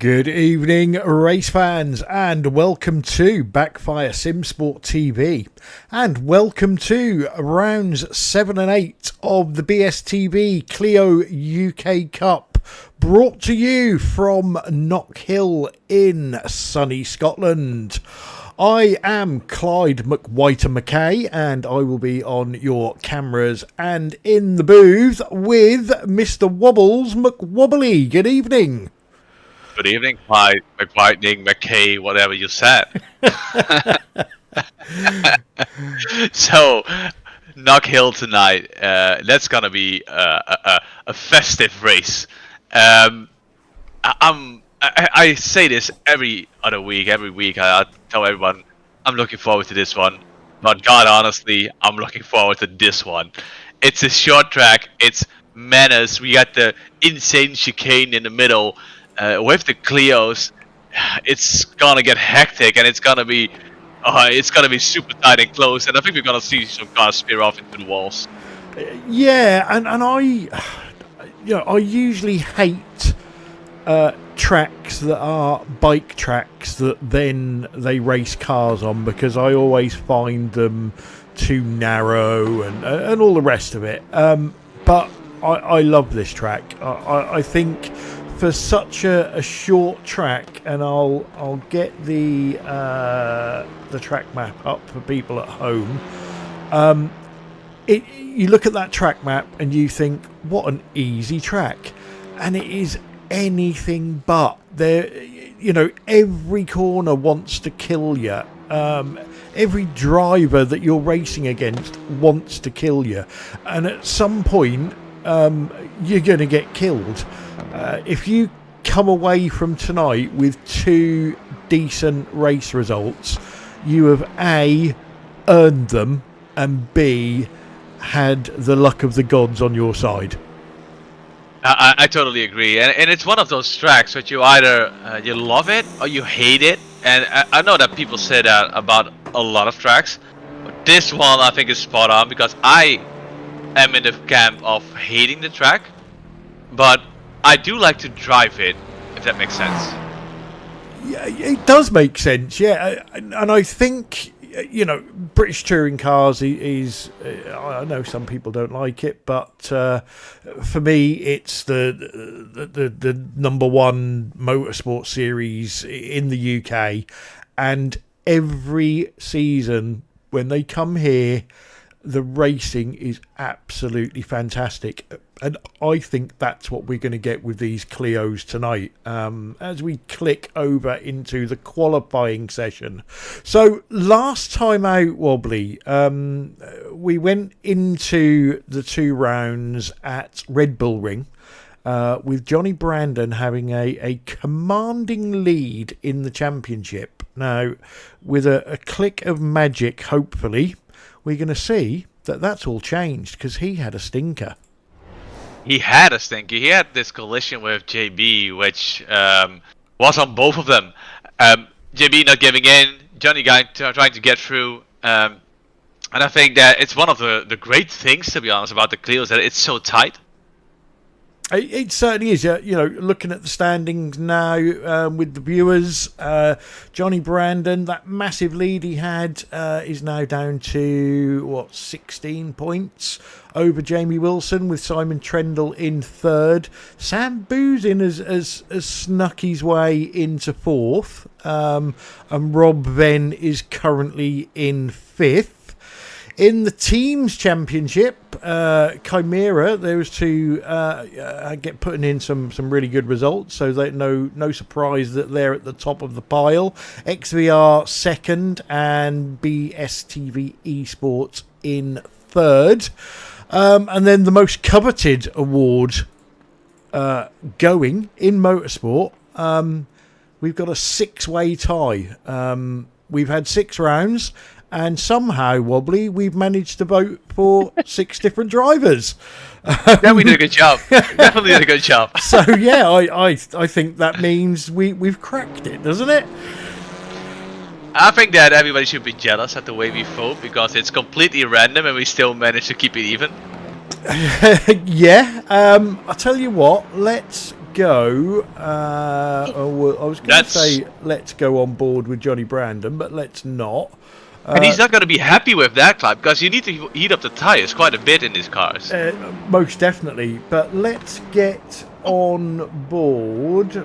Good evening, race fans, and welcome to Backfire Simsport TV, and welcome to rounds 7 and 8 of the BSTV Clio UK Cup, brought to you from Knockhill in sunny Scotland. I am Clyde McWhiter-McKay, and I will be on your cameras and in the booth with Mr. Wobbles McWobbly. Good evening. Good evening, Clyde McWhitening, McKay, whatever you said. So, Knockhill tonight. That's gonna be a festive race. I say this every other week. Every week, I tell everyone I'm looking forward to this one. But God, honestly, I'm looking forward to this one. It's a short track. It's menace. We got the insane chicane in the middle. With the Clios, it's gonna get hectic, and it's gonna be super tight and close. And I think we're gonna see some cars spear off into the walls. Yeah, and I usually hate tracks that are bike tracks that then they race cars on, because I always find them too narrow and all the rest of it. But I love this track. I think for such a short track, and I'll get the track map up for people at home. You look at that track map and you think, what an easy track, and it is anything but. There, every corner wants to kill you. Every driver that you're racing against wants to kill you, and at some point you're going to get killed. If you come away from tonight with two decent race results, you have A, earned them, and B, had the luck of the gods on your side. I totally agree, and it's one of those tracks that you either you love it or you hate it. And I know that people say that about a lot of tracks, but this one I think is spot on, because I am in the camp of hating the track, but I do like to drive it, if that makes sense. Yeah, it does make sense, yeah. And I think, British touring cars is I know some people don't like it, but for me it's the number one motorsport series in the UK, and every season when they come here, the racing is absolutely fantastic, and I think that's what we're going to get with these Clios tonight, as we click over into the qualifying session. So last time out, Wobbly, we went into the 2 rounds at Red Bull Ring, with Johnny Brandon having a commanding lead in the championship. Now, with a click of magic, hopefully, we're going to see that that's all changed, because he had a stinker. He had a stinker. He had this collision with JB, which was on both of them. JB not giving in, Johnny trying to get through. And I think that it's one of the great things, to be honest, about the Clios, that it's so tight. It certainly is. Looking at the standings now with the viewers, Johnny Brandon, that massive lead he had, is now down to 16 points over Jamie Wilson, with Simon Trendle in 3rd. Sam Boozin has snuck his way into 4th, and Rob Venn is currently in 5th. In the teams championship, Chimera, those two get putting in some really good results, so that no surprise that they're at the top of the pile. XVR 2nd, and BSTV Esports in 3rd. And then the most coveted award going in motorsport, we've got a 6-way tie. We've had 6 rounds, and somehow, Wobbly, we've managed to vote for 6 different drivers. Yeah, we did a good job. Definitely did a good job. So yeah, I think that means we've cracked it, doesn't it? I think that everybody should be jealous at the way we vote, because it's completely random and we still manage to keep it even. Yeah. I'll tell you what. Let's go. I was going to say let's go on board with Johnny Brandon, but let's not. And he's not going to be happy with that, Clive, because you need to heat up the tires quite a bit in these cars. Most definitely. But let's get on board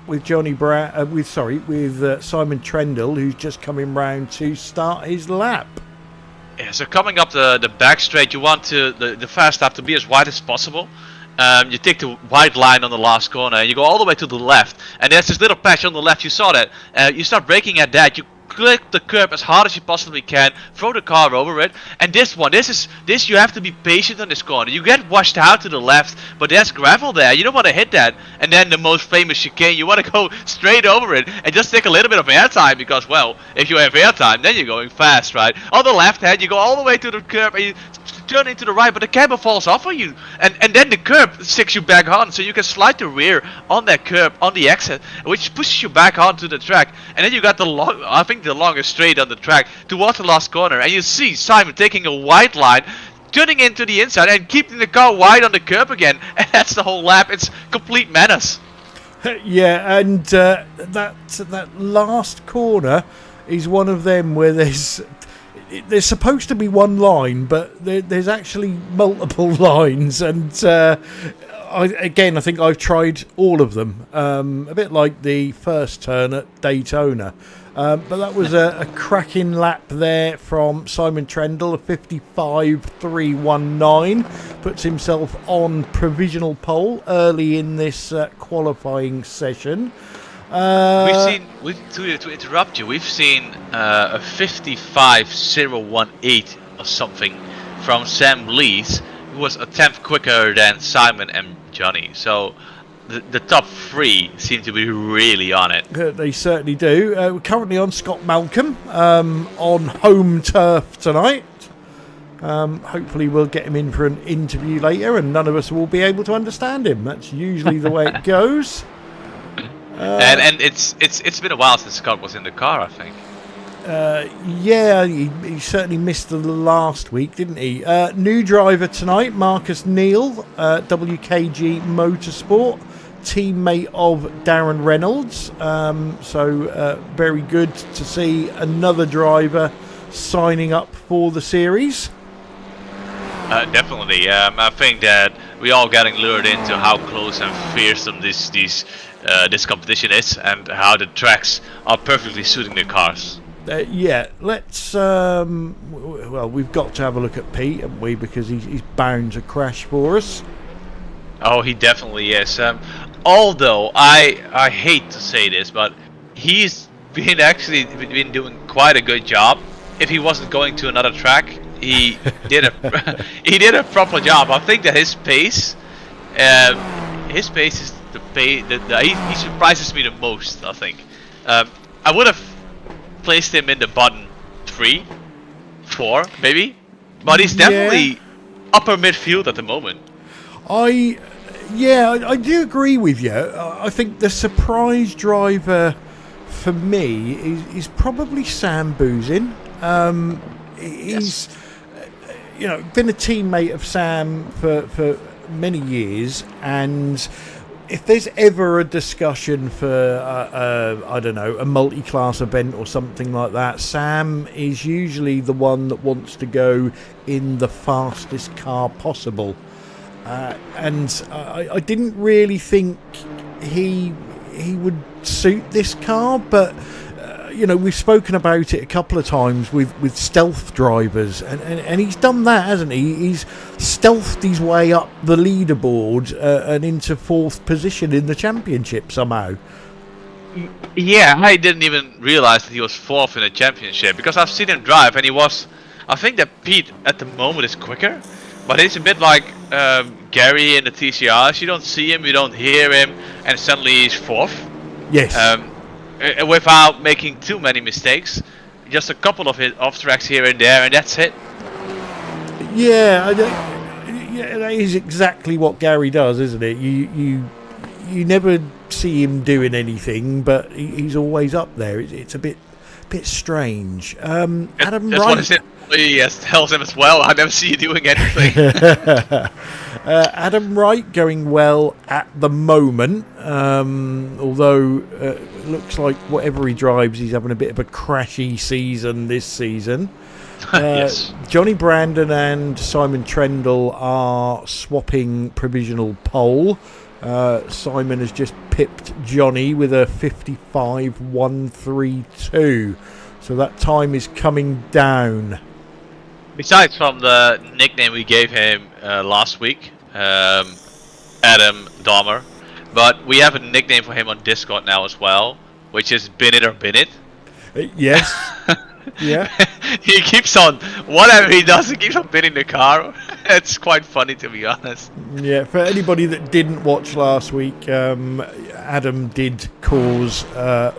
with with Simon Trendle, who's just coming round to start his lap. Yeah, so coming up the back straight, you want the fast lap to be as wide as possible. You take the white line on the last corner and you go all the way to the left, and there's this little patch on the left. You saw that. You start braking at that. You click the curb as hard as you possibly can, throw the car over it, and this you have to be patient on this corner. You get washed out to the left, but there's gravel there. You don't want to hit that, and then the most famous chicane, you want to go straight over it and just take a little bit of airtime, because, well, if you have airtime, then you're going fast, right? On the left hand, you go all the way to the curb and you turn into the right, but the camber falls off on you, and then the curb sticks you back on, so you can slide the rear on that curb on the exit, which pushes you back onto the track. And then you got the longest straight on the track towards the last corner, and you see Simon taking a wide line, turning into the inside and keeping the car wide on the curb again, and that's the whole lap. It's complete menace. Yeah, and that last corner is one of them where there's supposed to be one line, but there's actually multiple lines, and I think I've tried all of them, a bit like the first turn at Daytona, but that was a cracking lap there from Simon Trendle, a 55.319, puts himself on provisional pole early in this qualifying session. To interrupt you, we've seen a 55.018 or something from Sam Lees, who was a tenth quicker than Simon and Johnny. So the top three seem to be really on it. They certainly do. We're currently on Scott Malcolm on home turf tonight. Hopefully we'll get him in for an interview later, and none of us will be able to understand him. That's usually the way it goes. And it's been a while since Scott was in the car, I think. Yeah, he certainly missed the last week, didn't he? New driver tonight, Marcus Neal, WKG Motorsport, teammate of Darren Reynolds. So very good to see another driver signing up for the series. Definitely. I think that we all getting lured into how close and fearsome this competition is, and how the tracks are perfectly suiting the cars. Yeah, let's. Well, we've got to have a look at Pete, haven't we? Because he's bound to crash for us. Oh, he definitely is. Although I hate to say this, but he's been doing quite a good job. If he wasn't going to another track, he did a proper job. I think that his pace is he surprises me the most. I think I would have placed him in the bottom 3, 4 maybe, but he's definitely upper midfield at the moment. I do agree with you. I think the surprise driver for me is probably Sam Boozin. He's been a teammate of Sam for many years, and if there's ever a discussion for I don't know, a multi-class event or something like that, Sam is usually the one that wants to go in the fastest car possible, and I didn't really think he would suit this car, but we've spoken about it a couple of times with stealth drivers, and he's done that, hasn't he? He's stealthed his way up the leaderboard and into 4th position in the championship somehow. Yeah, I didn't even realize that he was 4th in the championship, because I've seen him drive, and I think that Pete at the moment is quicker, but it's a bit like Gary in the TCRs. You don't see him, you don't hear him, and suddenly he's 4th. Yes. Without making too many mistakes, just a couple of off tracks here and there, and that's it. Yeah, that is exactly what Gary does, isn't it? You never see him doing anything, but he's always up there. It's a bit bit strange. Adam That's what his employee tells him as well. I never see you doing anything. Adam Wright going well at the moment, although it looks like whatever he drives, he's having a bit of a crashy season this season. Yes. Johnny Brandon and Simon Trendle are swapping provisional pole. Simon has just pipped Johnny with a 55.132, so that time is coming down. Besides from the nickname we gave him last week, Adam Dahmer, but we have a nickname for him on Discord now as well, which is Bin It or Bin It. Yes. Yeah. He keeps on, whatever he does, he keeps on binning the car. It's quite funny, to be honest. Yeah, for anybody that didn't watch last week, Adam did cause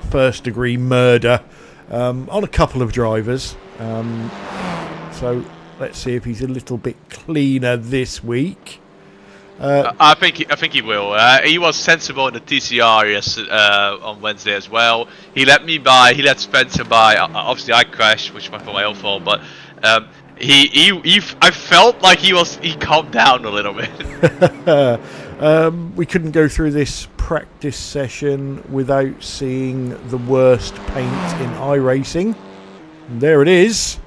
first degree murder on a couple of drivers. So let's see if he's a little bit cleaner this week. I think he will. He was sensible in the TCR on Wednesday as well. He let me by. He let Spencer by. Obviously, I crashed, which was my own fault. But I felt like he calmed down a little bit. We couldn't go through this practice session without seeing the worst paint in iRacing. And there it is.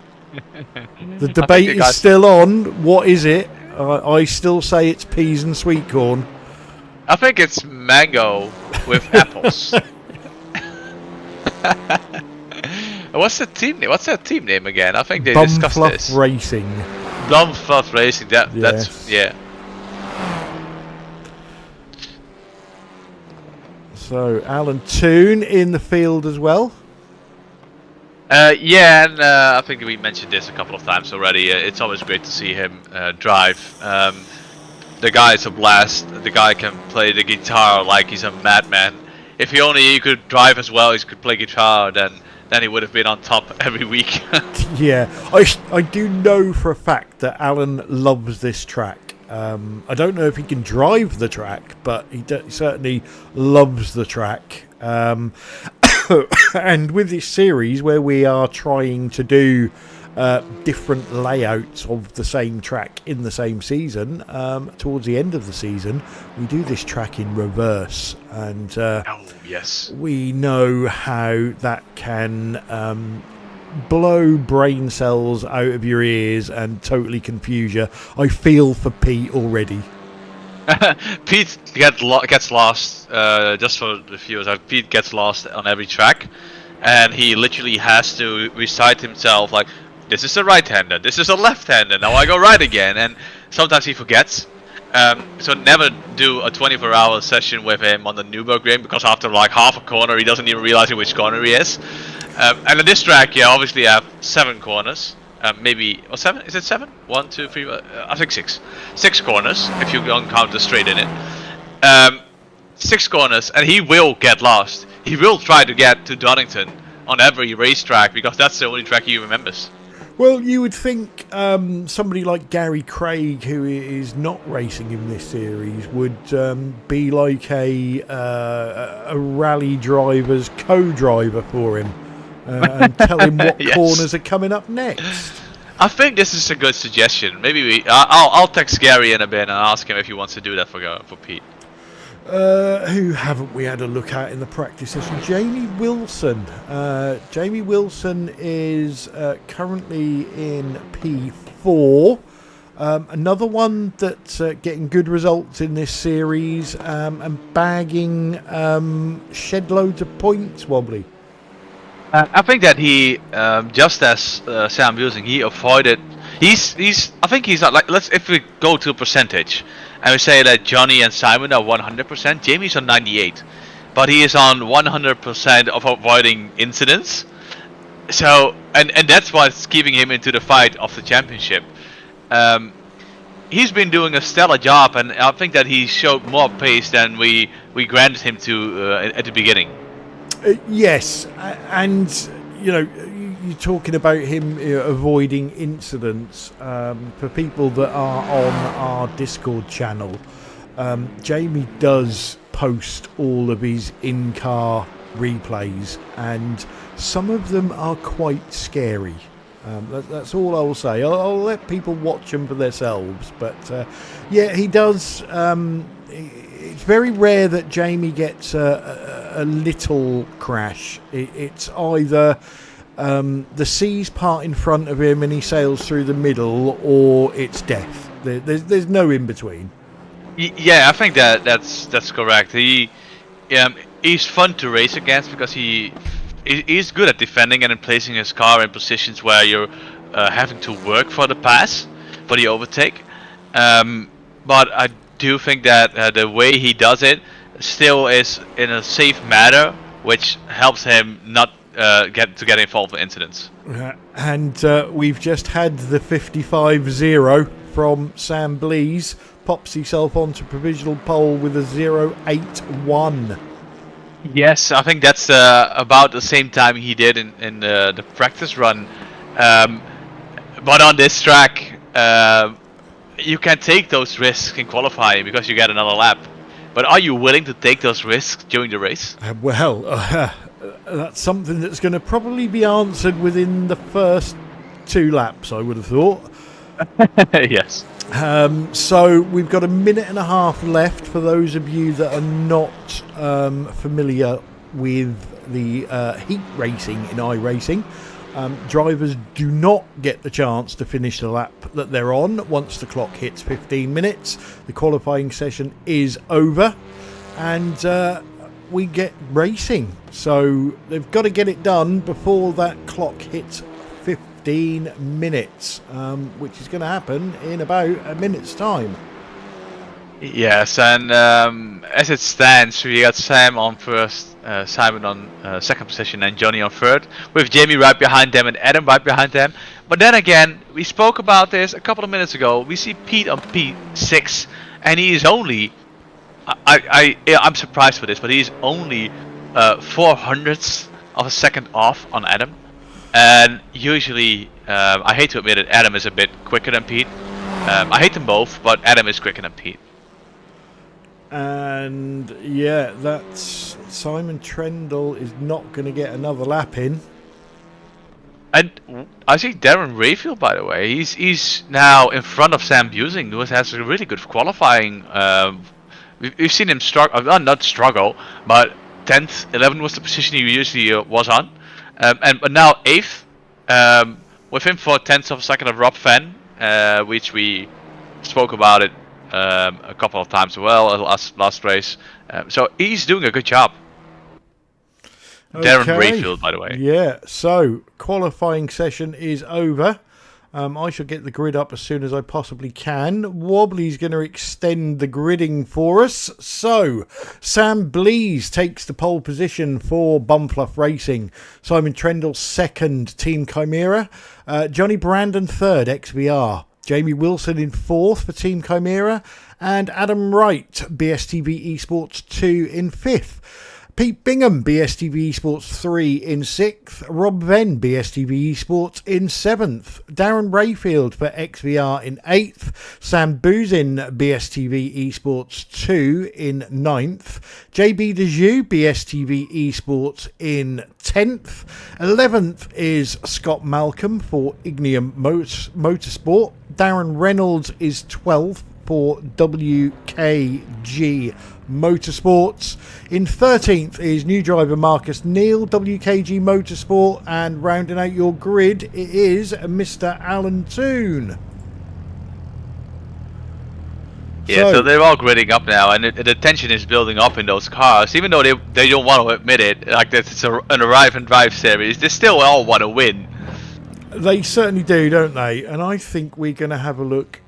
The debate is still on. What is it? I still say it's peas and sweet corn. I think it's mango with apples. What's the team name? What's that team name again? I think they discussed this. Racing. Bumfluff Racing. That's yeah. So Alan Toon in the field as well. Yeah, and I think we mentioned this a couple of times already. It's always great to see him drive. The guy is a blast. The guy can play the guitar like he's a madman. If he could drive as well, he could play guitar, then he would have been on top every week. Yeah, I do know for a fact that Alan loves this track. I don't know if he can drive the track, but he certainly loves the track. And with this series where we are trying to do different layouts of the same track in the same season, towards the end of the season we do this track in reverse, and yes, we know how that can blow brain cells out of your ears and totally confuse you. I feel for Pete already. Pete gets lost, just for the viewers, Pete gets lost on every track, and he literally has to recite himself like, this is a right-hander, this is a left-hander, now I go right again, and sometimes he forgets. So never do a 24-hour session with him on the Nürburgring, because after like half a corner he doesn't even realize in which corner he is. And on this track, yeah, obviously you have 7 corners. Maybe, or 7? Is it 7? 1, 2, 3, I think 6. 6 corners, if you don't count the straight in it. 6 corners, and he will get lost. He will try to get to Donington on every racetrack, because that's the only track he remembers. Well, you would think somebody like Gary Craig, who is not racing in this series, would be like a rally driver's co-driver for him. And tell him what yes. corners are coming up next. I think this is a good suggestion. Maybe I'll text Gary in a bit and ask him if he wants to do that for Pete. Who haven't we had a look at in the practice session? Jamie Wilson. Jamie Wilson is currently in P4. Another one that's getting good results in this series and bagging shed loads of points, Wobbly. I think that he, just as Sam Wilson, he avoided. I think he's not like. If we go to a percentage, and we say that Johnny and Simon are 100%, Jamie's on 98, but he is on 100% of avoiding incidents. So, and that's what's keeping him into the fight of the championship. He's been doing a stellar job, and I think that he showed more pace than we granted him to at the beginning. Yes, and you know, you're talking about him avoiding incidents. For people that are on our Discord channel, Jamie does post all of his in-car replays, and Some of them are quite scary. That's all I will say. I'll let people watch them for themselves. But yeah, he does. It's very rare that Jamie gets a little crash. It's either the seas part in front of him and he sails through the middle, or it's death. There's no in between. Yeah, I think that's correct. He's fun to race against because he's good at defending and in placing his car in positions where you're having to work for the pass, for the overtake. But I do think that the way he does it still is in a safe manner, which helps him not get involved in incidents. And we've just had the 55-0 from Sam Blees. Pops himself onto provisional pole with a 0.81. Yes, I think that's about the same time he did in the practice run. But on this track, you can take those risks in qualifying because you get another lap. But are you willing to take those risks during the race? That's something that's going to probably be answered within the first 2 laps, I would have thought. Yes. So we've got a minute and a half left for those of you that are not familiar with the heat racing in iRacing. Drivers do not get the chance to finish the lap that they're on once the clock hits 15 minutes. The qualifying session is over and we get racing. So they've got to get it done before that clock hits 15 minutes, which is going to happen in about a minute's time. Yes, and as it stands, we got Sam on first, Simon on second position, and Johnny on third, with Jamie right behind them and Adam right behind them. But then again, we spoke about this a couple of minutes ago. We see Pete on P6, and he is only, I'm surprised for this, but he's only 400ths of a second off on Adam. And usually, I hate to admit it, Adam is a bit quicker than Pete. I hate them both, but Adam is quicker than Pete. And yeah, that's Simon Trendle is not going to get another lap in. And I see Darren Rayfield, by the way, he's now in front of Sam Busing, who has a really good qualifying. We've seen him struggle, not struggle, but 10th, 11th was the position he usually was on. But now 8th, with him for 10th of a second of Rob Fenn, which we spoke about it a couple of times as well last race. So he's doing a good job. Okay. Darren Rayfield, by the way. Yeah, so qualifying session is over. I shall get the grid up as soon as I possibly can. Wobbly's going to extend the gridding for us. So, Sam Blees takes the pole position for Bumfluff Racing. Simon Trendle second, Team Chimera. Johnny Brandon third, XVR. Jamie Wilson in fourth for Team Chimera. And Adam Wright, BSTV Esports 2 in fifth. Pete Bingham, BSTV Esports 3 in 6th. Rob Venn, BSTV Esports in 7th. Darren Rayfield for XVR in 8th. Sam Boozin, BSTV Esports 2 in 9th. JB Dejoux, BSTV Esports in 10th. 11th is Scott Malcolm for Ignium Motorsport. Darren Reynolds is 12th for WKG Motorsports. In 13th is new driver Marcus Neal, WKG Motorsport, and rounding out your grid it is Mr. Alan Toon. Yeah, so they're all gridding up now, and the tension is building up in those cars. Even though they don't want to admit it, like that it's an arrive and drive series, they still all want to win. They certainly do, don't they? And I think we're going to have a look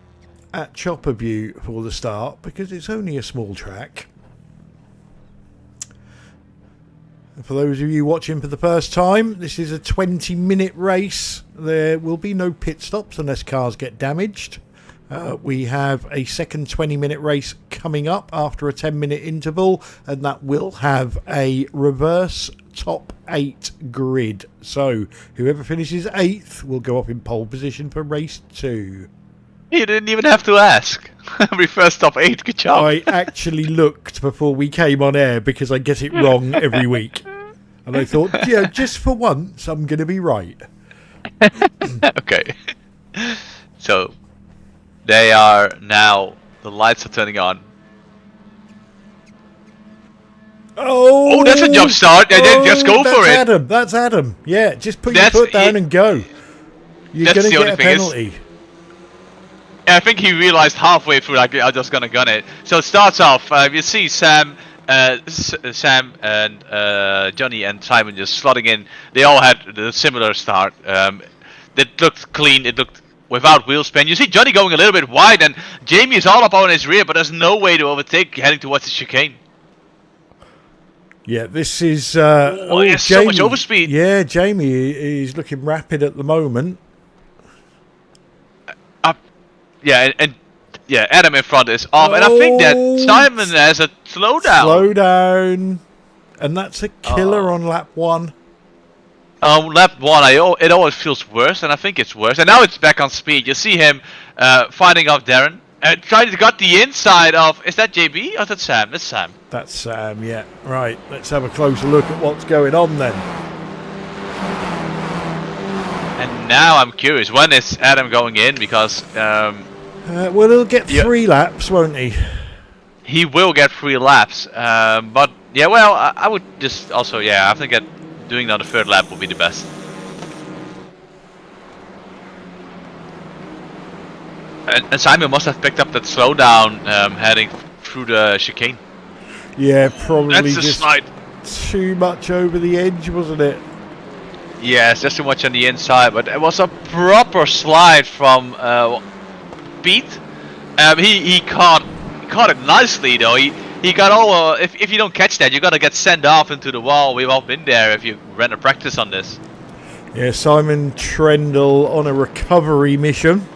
at Chopper View for the start, because it's only a small track. For those of you watching for the first time, this is a 20-minute race. There will be no pit stops unless cars get damaged. We have a second 20-minute race coming up after a 10-minute interval, and that will have a reverse top 8 grid. So whoever finishes 8th will go up in pole position for race 2. You didn't even have to ask. Reverse top 8, good job. I actually looked before we came on air because I get it wrong every week. And I thought, yeah, just for once, I'm going to be right. Okay. So, they are now, the lights are turning on. Oh, that's a jump start. And then just go for it. That's Adam. Yeah, just put your foot down and go. You're going to get a penalty. I think he realized halfway through, like, I'm just going to gun it. So it starts off, you see Sam and Johnny and Simon just slotting in. They all had a similar start. It looked clean. It looked without wheel spin. You see Johnny going a little bit wide, and Jamie is all up on his rear, but there's no way to overtake heading towards the chicane. Yeah, this is... Jamie, so much overspeed. Yeah, Jamie is looking rapid at the moment. Yeah, and Adam in front is off, and I think that Simon has a slowdown. Slowdown. And that's a killer on lap 1. Lap 1, it always feels worse, and I think it's worse. And now it's back on speed. You see him fighting off Darren. Trying to got the inside of... Is that JB or is that Sam? That's Sam. That's Sam, yeah. Right, let's have a closer look at what's going on then. And now I'm curious, when is Adam going in? Because... well, he'll get 3 laps, won't he? He will get 3 laps. But, yeah, well, I would just also... Yeah, I think that doing on the 3rd lap would be the best. And Simon must have picked up that slowdown heading through the chicane. Yeah, probably That's a just slide. Too much over the edge, wasn't it? Yes, just too much on the inside, but it was a proper slide from Pete. He caught it nicely though. He got all. If you don't catch that, you're gonna get sent off into the wall. We've all been there if you ran a practice on this. Yeah, Simon Trendle on a recovery mission.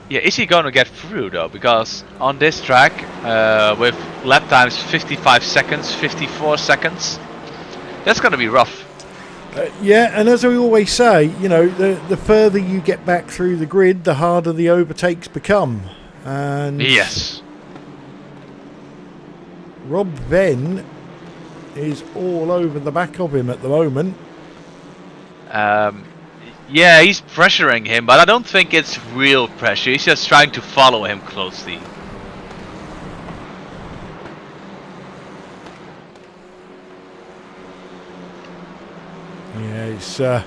Yeah, is he going to get through though? Because on this track, with lap times 55 seconds, 54 seconds, that's going to be rough. Yeah, and as we always say, you know, the further you get back through the grid, the harder the overtakes become. And yes, Rob Venn is all over the back of him at the moment. Yeah, he's pressuring him, but I don't think it's real pressure. He's just trying to follow him closely. Yeah,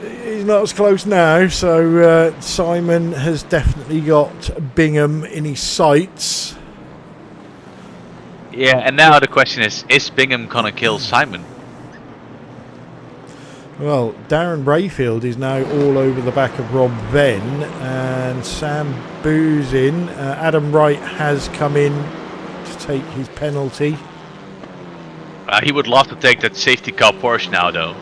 he's not as close now, so Simon has definitely got Bingham in his sights. Yeah, and now the question is Bingham gonna kill Simon? Well, Darren Brayfield is now all over the back of Rob Venn, and Sam Boo's in. Adam Wright has come in to take his penalty. He would love to take that safety car Porsche now, though.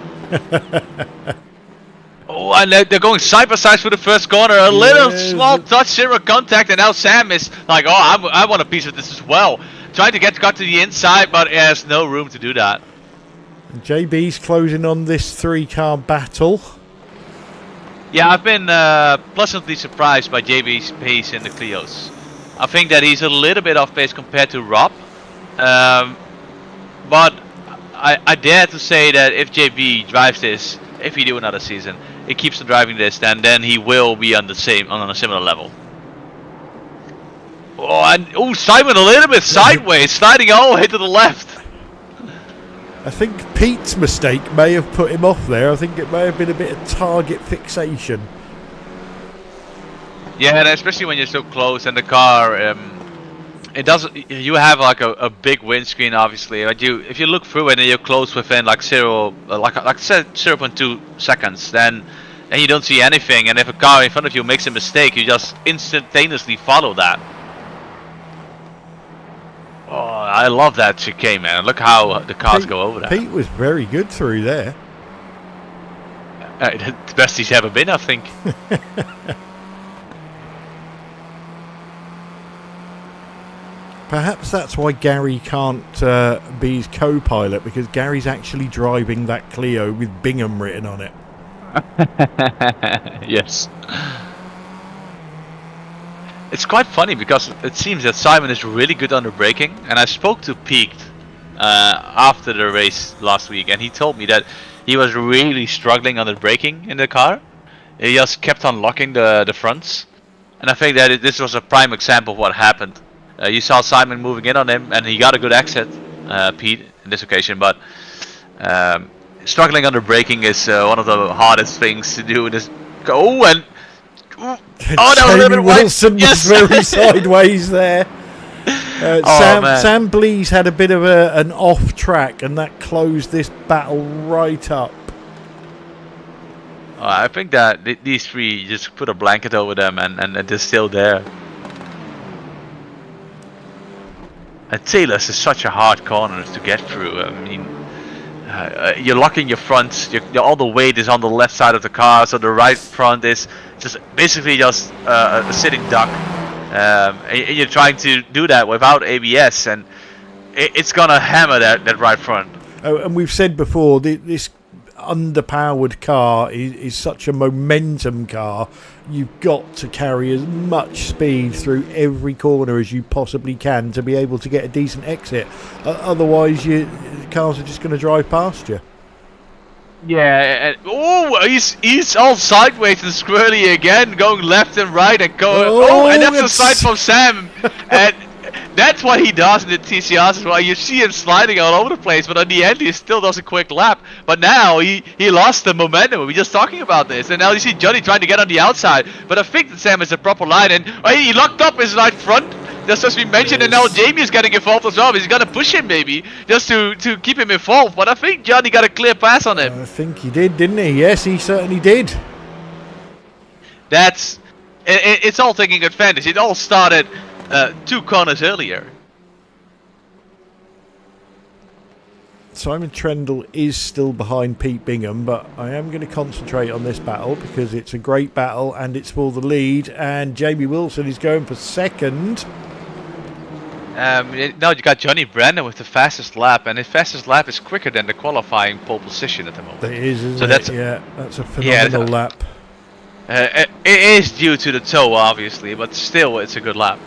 Oh, and they're going side by side for the first corner. A little small touch, 0 contact, and now Sam is like, oh, I want a piece of this as well. Trying to got to the inside, but has no room to do that. JB's closing on this 3-car battle. Yeah, I've been pleasantly surprised by JB's pace in the Clios. I think that he's a little bit off pace compared to Rob. But I dare to say that if JB drives this, if he do another season, he keeps on driving this, then he will be on a similar level. Oh, and Simon a little bit sideways, sliding all the way to the left. I think Pete's mistake may have put him off there. I think it may have been a bit of target fixation. Yeah, and especially when you're so close and the car, it doesn't. You have like a big windscreen, obviously. But if you look through it and you're close within like 0.2 seconds, then and you don't see anything. And if a car in front of you makes a mistake, you just instantaneously follow that. Oh, I love that chicane, man. Look how the cars go over that. Pete was very good through there. The best he's ever been, I think. Perhaps that's why Gary can't be his co-pilot, because Gary's actually driving that Clio with Bingham written on it. Yes. It's quite funny because it seems that Simon is really good under braking, and I spoke to Pete after the race last week, and he told me that he was really struggling on the braking in the car. He just kept on locking the fronts, and I think that this was a prime example of what happened. You saw Simon moving in on him, and he got a good exit, Pete, in this occasion, but struggling under braking is one of the hardest things to do in this. Oh, and oh, that was a little bit wide. Wilson was very sideways there. Sam Blees had a bit of an off track, and that closed this battle right up. I think that these three just put a blanket over them, and they're still there. And Taylor's is such a hard corner to get through. I mean, you're locking your front. All the weight is on the left side of the car, so the right front is just basically just a sitting duck. And you're trying to do that without ABS, and it's gonna hammer that right front. Oh, and we've said before, this underpowered car is such a momentum car. You've got to carry as much speed through every corner as you possibly can to be able to get a decent exit. Otherwise, cars are just going to drive past you. Yeah, and he's all sideways and squirrely again, going left and right and going. Oh, and that's a sight from Sam, and that's what he does in the TCRs as well. You see him sliding all over the place, but in the end he still does a quick lap. But now he lost the momentum. We were just talking about this, and now you see Johnny trying to get on the outside. But I think that Sam is a proper line, and he locked up his right front. Just as we mentioned, and now Jamie is getting involved as well. He's gonna push him maybe just to keep him involved. But I think Johnny got a clear pass on him. I think he did, didn't he? Yes, he certainly did. It's all taking advantage. It all started 2 corners earlier. Simon Trendle is still behind Pete Bingham, but I am going to concentrate on this battle because it's a great battle and it's for the lead, and Jamie Wilson is going for second. Now you got Johnny Brandon with the fastest lap, and his fastest lap is quicker than the qualifying pole position at the moment. It is, isn't it? Yeah, that's a phenomenal lap. It is due to the toe, obviously, but still, it's a good lap.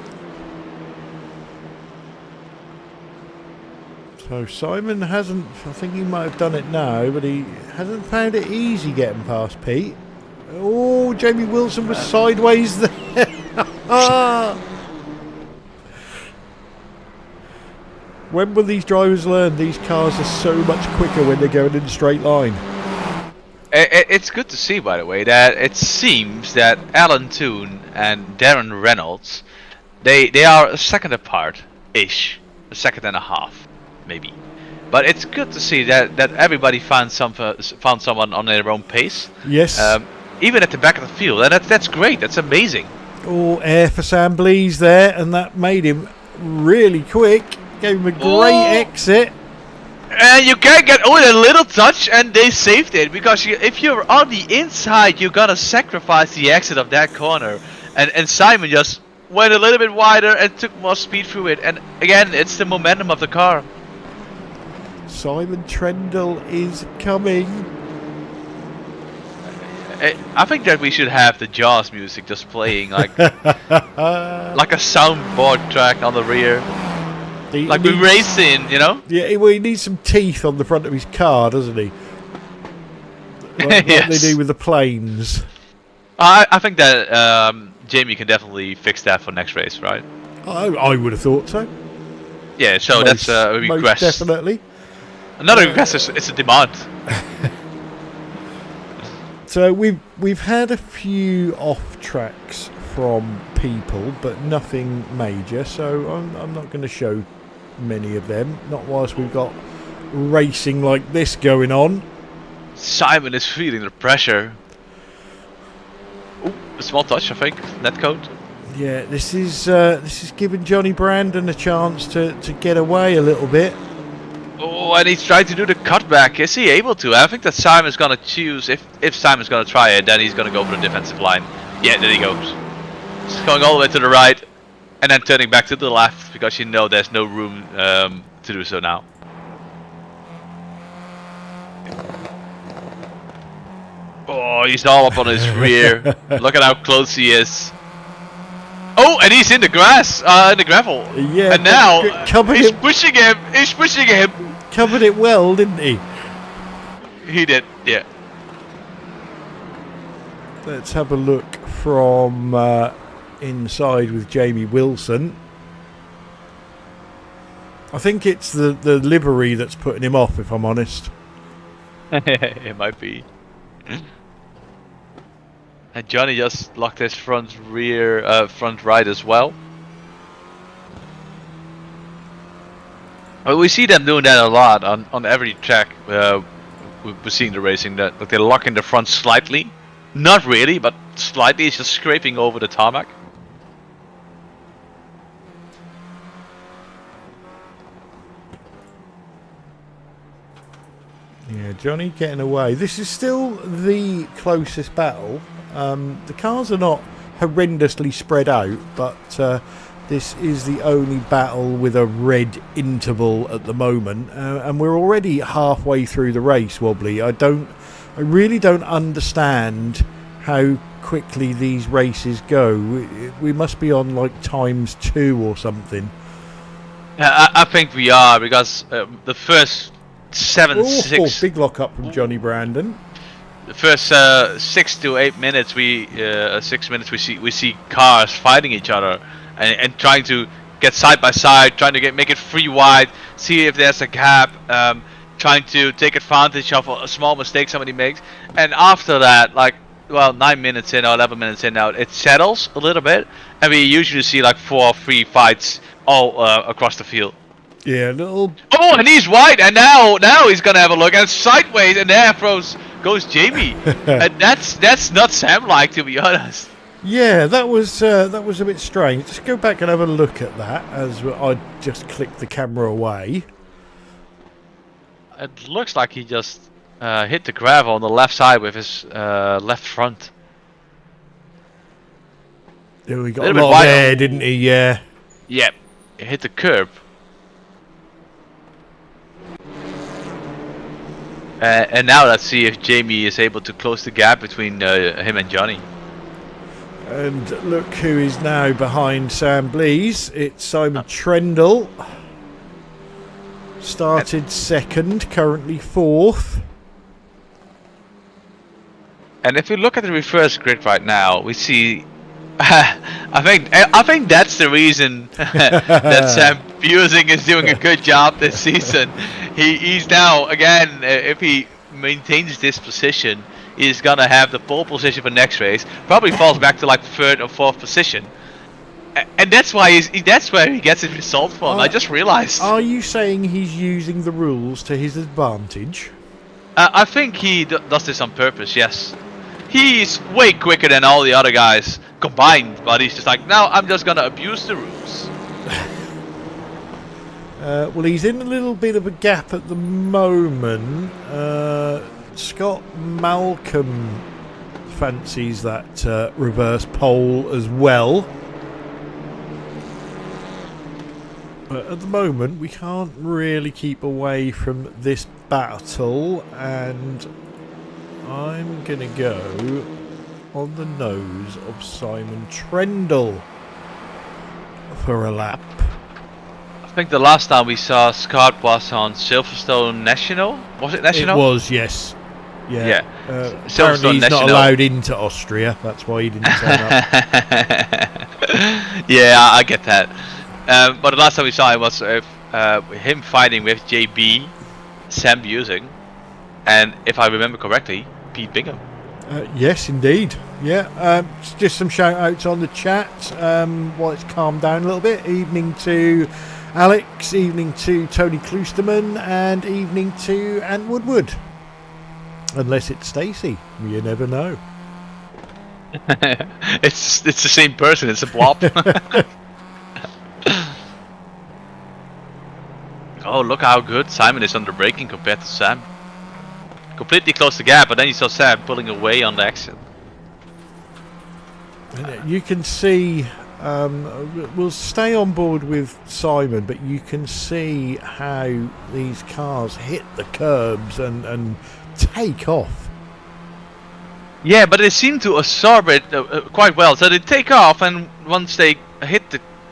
So Simon hasn't, I think he might have done it now, but he hasn't found it easy getting past Pete. Oh, Jamie Wilson was sideways there. When will these drivers learn these cars are so much quicker when they're going in a straight line? It's good to see, by the way, that it seems that Alan Toon and Darren Reynolds, they are a second apart-ish, a second and a half, maybe. But it's good to see that everybody found someone on their own pace. Yes. Even at the back of the field, and that's great. That's amazing. Oh, air for Sam Blees there, and that made him really quick. Gave him a great exit. And you can get a little touch, and they saved it, because if you're on the inside, you're gonna sacrifice the exit of that corner. And Simon just went a little bit wider and took more speed through it. And again, it's the momentum of the car. Simon Trendle is coming. I think that we should have the Jaws music just playing like like a soundboard track on the rear. Like we're racing, you know? Yeah, well, he needs some teeth on the front of his car, doesn't he? Like yes. they do with the planes. I think that Jamie can definitely fix that for next race, right? I would have thought so. Yeah, so that's a request. Most definitely. Another request it's a demand. So we've had a few off tracks from people, but nothing major. So I'm not going to show many of them. Not whilst we've got racing like this going on. Simon is feeling the pressure. Ooh, a small touch, I think. Net code. Yeah, this is giving Johnny Brandon a chance to get away a little bit. Oh, and he's trying to do the cutback. Is he able to? I think that Simon's gonna choose. If Simon's gonna try it, then he's gonna go for the defensive line. Yeah, there he goes. He's going all the way to the right, and then turning back to the left because you know there's no room to do so now. Oh, he's all up on his rear. Look at how close he is. Oh, and he's in the grass, in the gravel. Yeah. And now He's pushing him. He's pushing him. Covered it well, didn't he? He did, yeah. Let's have a look from inside with Jamie Wilson. I think it's the livery that's putting him off, if I'm honest. It might be. And Johnny just locked his front right as well. Well, we see them doing that a lot on every track. We're seeing the racing that they're locking the front slightly, not really, but slightly. It's just scraping over the tarmac. Yeah, Johnny getting away. This is still the closest battle. The cars are not horrendously spread out, but this is the only battle with a red interval at the moment, and we're already halfway through the race. Wobbly, I really don't understand how quickly these races go. We must be on like ×2 or something. I think we are, because the first 6 big lock up from Johnny Brandon. The first 6 to 8 minutes, 6 minutes, we see cars fighting each other and trying to get side by side, trying to make it free wide, see if there's a gap, trying to take advantage of a small mistake somebody makes. And after that, like, well, 9 minutes in or 11 minutes in now, it settles a little bit, and we usually see like 4 or 3 fights all across the field. Yeah, little. Oh, and he's wide, and now he's gonna have a look, and sideways, and there goes Jamie, and that's not Sam-like, to be honest. Yeah, that was a bit strange. Let's go back and have a look at that as I just clicked the camera away. It looks like he just hit the gravel on the left side with his left front. Yeah, we got a lot there, didn't he? Yeah. Yep, he hit the curb. And now let's see if Jamie is able to close the gap between him and Johnny. And look who is now behind Sam Blees. It's Simon Trendle. Started second, currently fourth. And if we look at the reverse grid right now, we see. I think that's the reason that Sam Busing is doing a good job this season. He's now, again, if he maintains this position, he's gonna have the pole position for next race. Probably falls back to like third or fourth position, and that's why that's where he gets his result from. I just realized. Are you saying he's using the rules to his advantage? I think he does this on purpose. Yes, he's way quicker than all the other guys combined, but he's just like, no, I'm just gonna abuse the rules. Well, he's in a little bit of a gap at the moment. Scott Malcolm fancies that reverse pole as well. But at the moment, we can't really keep away from this battle, and I'm going to go on the nose of Simon Trendle for a lap. I think the last time we saw Scott was on Silverstone National. Was it National? It was, yes. Yeah. Apparently he's National. not allowed into Austria. That's why he didn't turn up. Yeah, I get that. But the last time we saw him was him fighting with JB, Sam Busing, and if I remember correctly, Pete Bingham. Yes, indeed. Yeah. Just some shout outs on the chat while it's calmed down a little bit. Evening to Alex, evening to Tony Kloosterman, and evening to Ant Woodward. Unless it's Stacey, you never know. It's the same person. It's a blob. Oh, look how good Simon is under braking compared to Sam. Completely closed the gap, but then you saw Sam pulling away on the exit. You can see. We'll stay on board with Simon, but you can see how these cars hit the curbs and take off. Yeah, but they seem to absorb it quite well. So they take off, and once they hit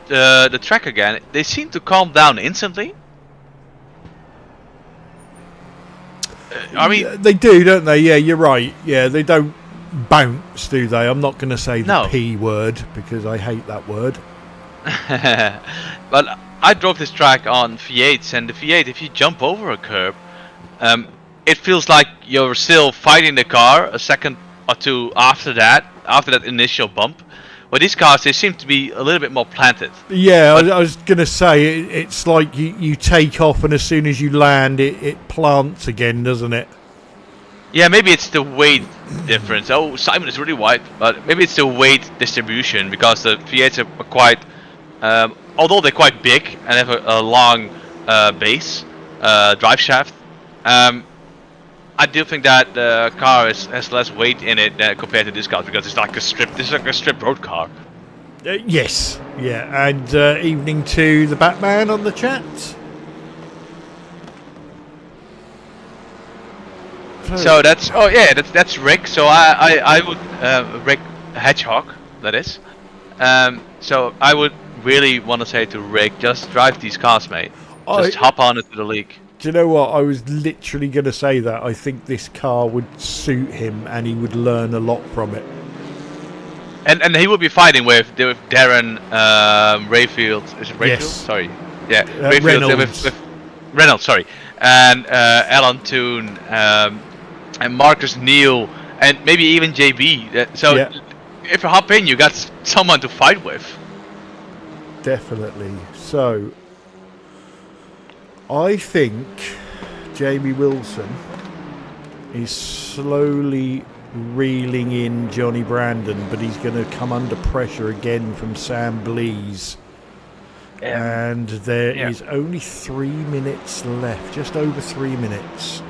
the track again, they seem to calm down instantly. I mean, they do, don't they? Yeah, you're right. Yeah, they don't bounce, do they? I'm not going to say the No. P word because I hate that word. but I drove this track on V8s, and the V8, if you jump over a curb, it feels like you're still fighting the car a second or two after that initial bump. But these cars, they seem to be a little bit more planted. Yeah, I was going to say, it's like you take off and as soon as you land, it plants again, doesn't it? Yeah, maybe it's the weight difference. Oh, Simon is really wide, but maybe it's the weight distribution, because the V8s are quite, although they're quite big and have a long base, drive shaft, I do think that the car has less weight in it compared to this car, because it's like a strip. This is like a strip road car. Yes, yeah, and evening to the Batman on the chat. So that's Rick. So I would Rick Hedgehog, that is. So I would really want to say to Rick, just drive these cars, mate. Just hop on into the league. Do you know what? I was literally going to say that. I think this car would suit him and he would learn a lot from it. And he would be fighting with Darren Rayfield. Is it Rayfield? Yes. Sorry. Yeah, Rayfield. Reynolds. With Reynolds, sorry. And Alan Toon, and Marcus Neal, and maybe even JB. So if you hop in, you got someone to fight with. Definitely. So I think Jamie Wilson is slowly reeling in Johnny Brandon, but he's going to come under pressure again from Sam Blease. And there is only 3 minutes left, just over 3 minutes.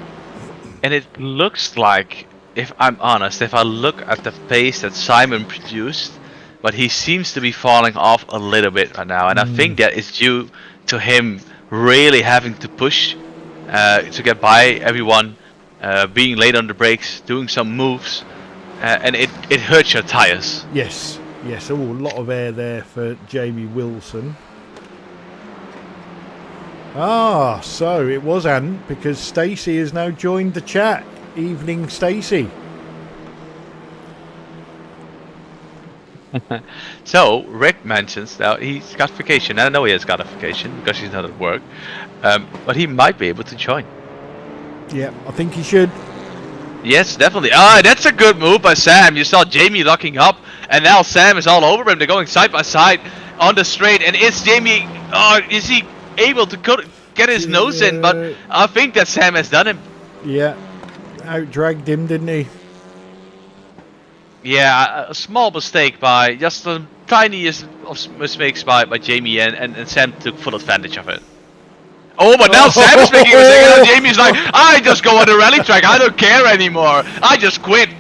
And it looks like, if I'm honest, if I look at the pace that Simon produced, but he seems to be falling off a little bit right now, and I think that is due to him really having to push to get by everyone, being late on the brakes, doing some moves, and it hurts your tires. Yes, a lot of air there for Jamie Wilson. So it was Ant, because Stacey has now joined the chat. Evening, Stacey. So Rick mentions now he's got vacation. I know he has got a vacation because he's not at work, but he might be able to join. Yeah, I think he should. Yes, definitely. That's a good move by Sam. You saw Jamie locking up, and now Sam is all over him. They're going side by side on the straight, and is Jamie? Is he able to get his nose in? But I think that Sam has done him. Yeah, out-dragged him, didn't he? Yeah, a small mistake by just the tiniest of mistakes by Jamie, and Sam took full advantage of it. Oh, but now Sam is making a mistake, and Jamie's like, I just go on the rally track, I don't care anymore, I just quit.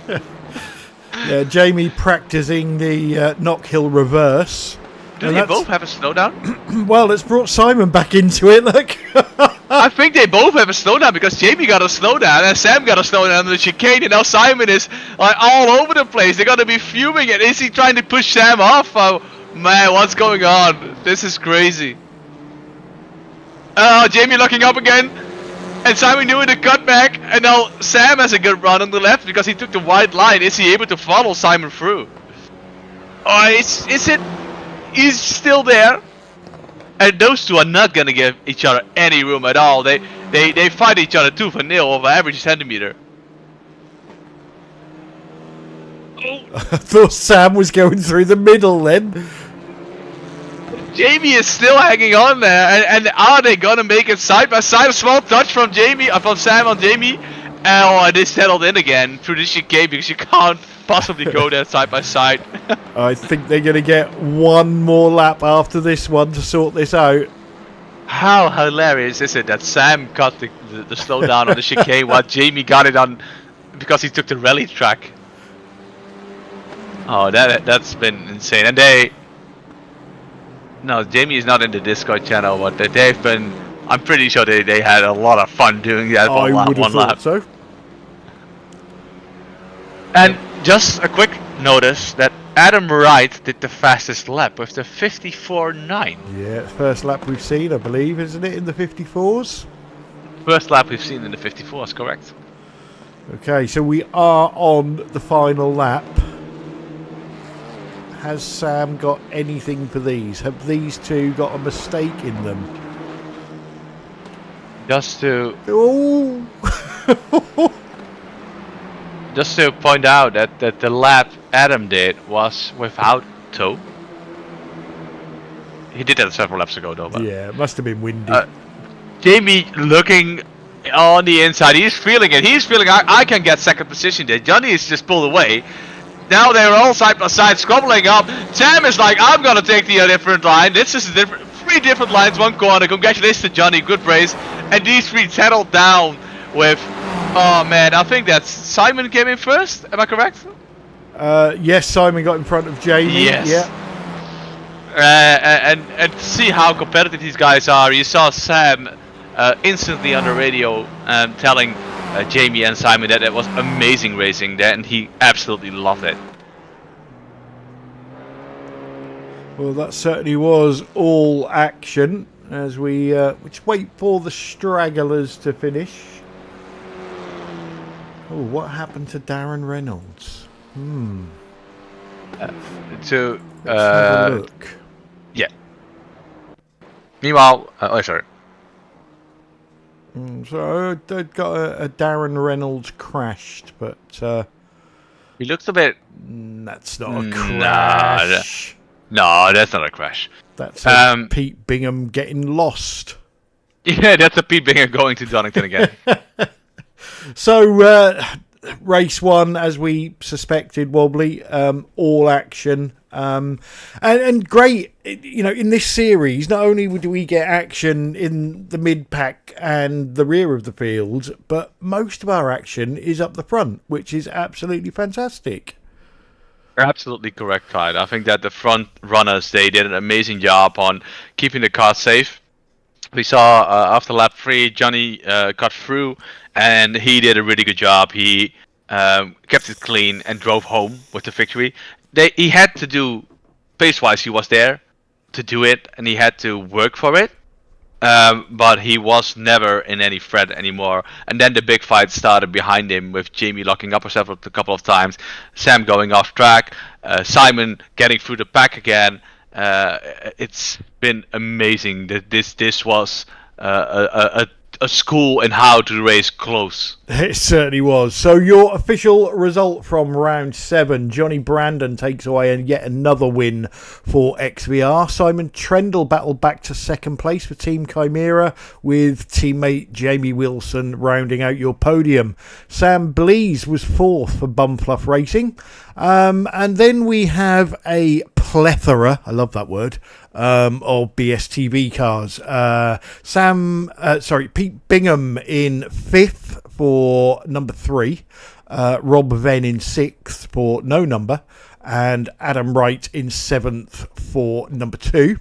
Yeah, Jamie practicing the Knockhill reverse. Do they both have a slowdown? Well, it's brought Simon back into it, look. I think they both have a slowdown, because Jamie got a slowdown and Sam got a slowdown on the chicane, and now Simon is like all over the place. They're gonna be fuming, and is he trying to push Sam off? Oh man, what's going on? This is crazy. Jamie locking up again, and Simon doing the cutback, and now Sam has a good run on the left because he took the wide line. Is he able to follow Simon through? He's still there. And those two are not gonna give each other any room at all. They fight each other tooth and nail over every centimeter. I thought Sam was going through the middle then. Jamie is still hanging on there, and are they gonna make it side by side? A small touch from Sam on Jamie. And they settled in again through the chicane, because you can't possibly go there side by side. I think they're going to get one more lap after this one to sort this out. How hilarious is it that Sam got the slowdown on the chicane while Jamie got it on because he took the rally track? Oh, that's been insane. And Jamie is not in the Discord channel, but they've been. I'm pretty sure they had a lot of fun doing that for one lap. So. And just a quick notice that Adam Wright did the fastest lap with the 54.9. Yeah, first lap we've seen, I believe, isn't it, in the 54s? First lap we've seen in the 54s, correct. Okay, so we are on the final lap. Has Sam got anything for these? Have these two got a mistake in them? Just to Oh! point out that the lap Adam did was without tow. He did that several laps ago though. But Yeah, it must have been windy. Jamie looking on the inside, he's feeling it. He's feeling I can get second position there. Johnny is just pulled away. Now they're all side by side, squabbling up. Sam is like, I'm gonna take the different line. This is three different lines, one corner. Congratulations to Johnny, good race. And these three settled down with, oh man, I think that's Simon came in first. Am I correct? Yes, Simon got in front of Jamie. Yes. Yeah. And to see how competitive these guys are, you saw Sam instantly on the radio telling Jamie and Simon that it was amazing racing there, and he absolutely loved it. Well, that certainly was all action as we just wait for the stragglers to finish. Oh, what happened to Darren Reynolds? Let's have a look. Yeah. Meanwhile, sorry. So I got a Darren Reynolds crashed, but he looks a bit. That's not a crash. No, that's not a crash. That's Pete Bingham getting lost. Yeah, that's a Pete Bingham going to Donington again. So race one, as we suspected, Wobbly, all action. And great, you know, in this series, not only do we get action in the mid-pack and the rear of the field, but most of our action is up the front, which is absolutely fantastic. You're absolutely correct, Clyde. I think that the front runners, they did an amazing job on keeping the car safe. We saw after lap 3, Johnny got through, and he did a really good job. He kept it clean and drove home with the victory. He had to do, pace-wise, he was there to do it, and he had to work for it. But he was never in any threat anymore. And then the big fight started behind him, with Jamie locking up herself a couple of times, Sam going off track, Simon getting through the pack again. It's been amazing. That this was a school in how to race close. It certainly was. So your official result from round 7, Johnny Brandon takes away yet another win for XVR. Simon Trendle battled back to second place for Team Chimera, with teammate Jamie Wilson rounding out your podium. Sam Blease was 4th for Bumfluff Racing. And then we have a plethora, I love that word, of BSTV cars. Pete Bingham in 5th for number 3, Rob Venn in 6th for no number, and Adam Wright in 7th for number 2.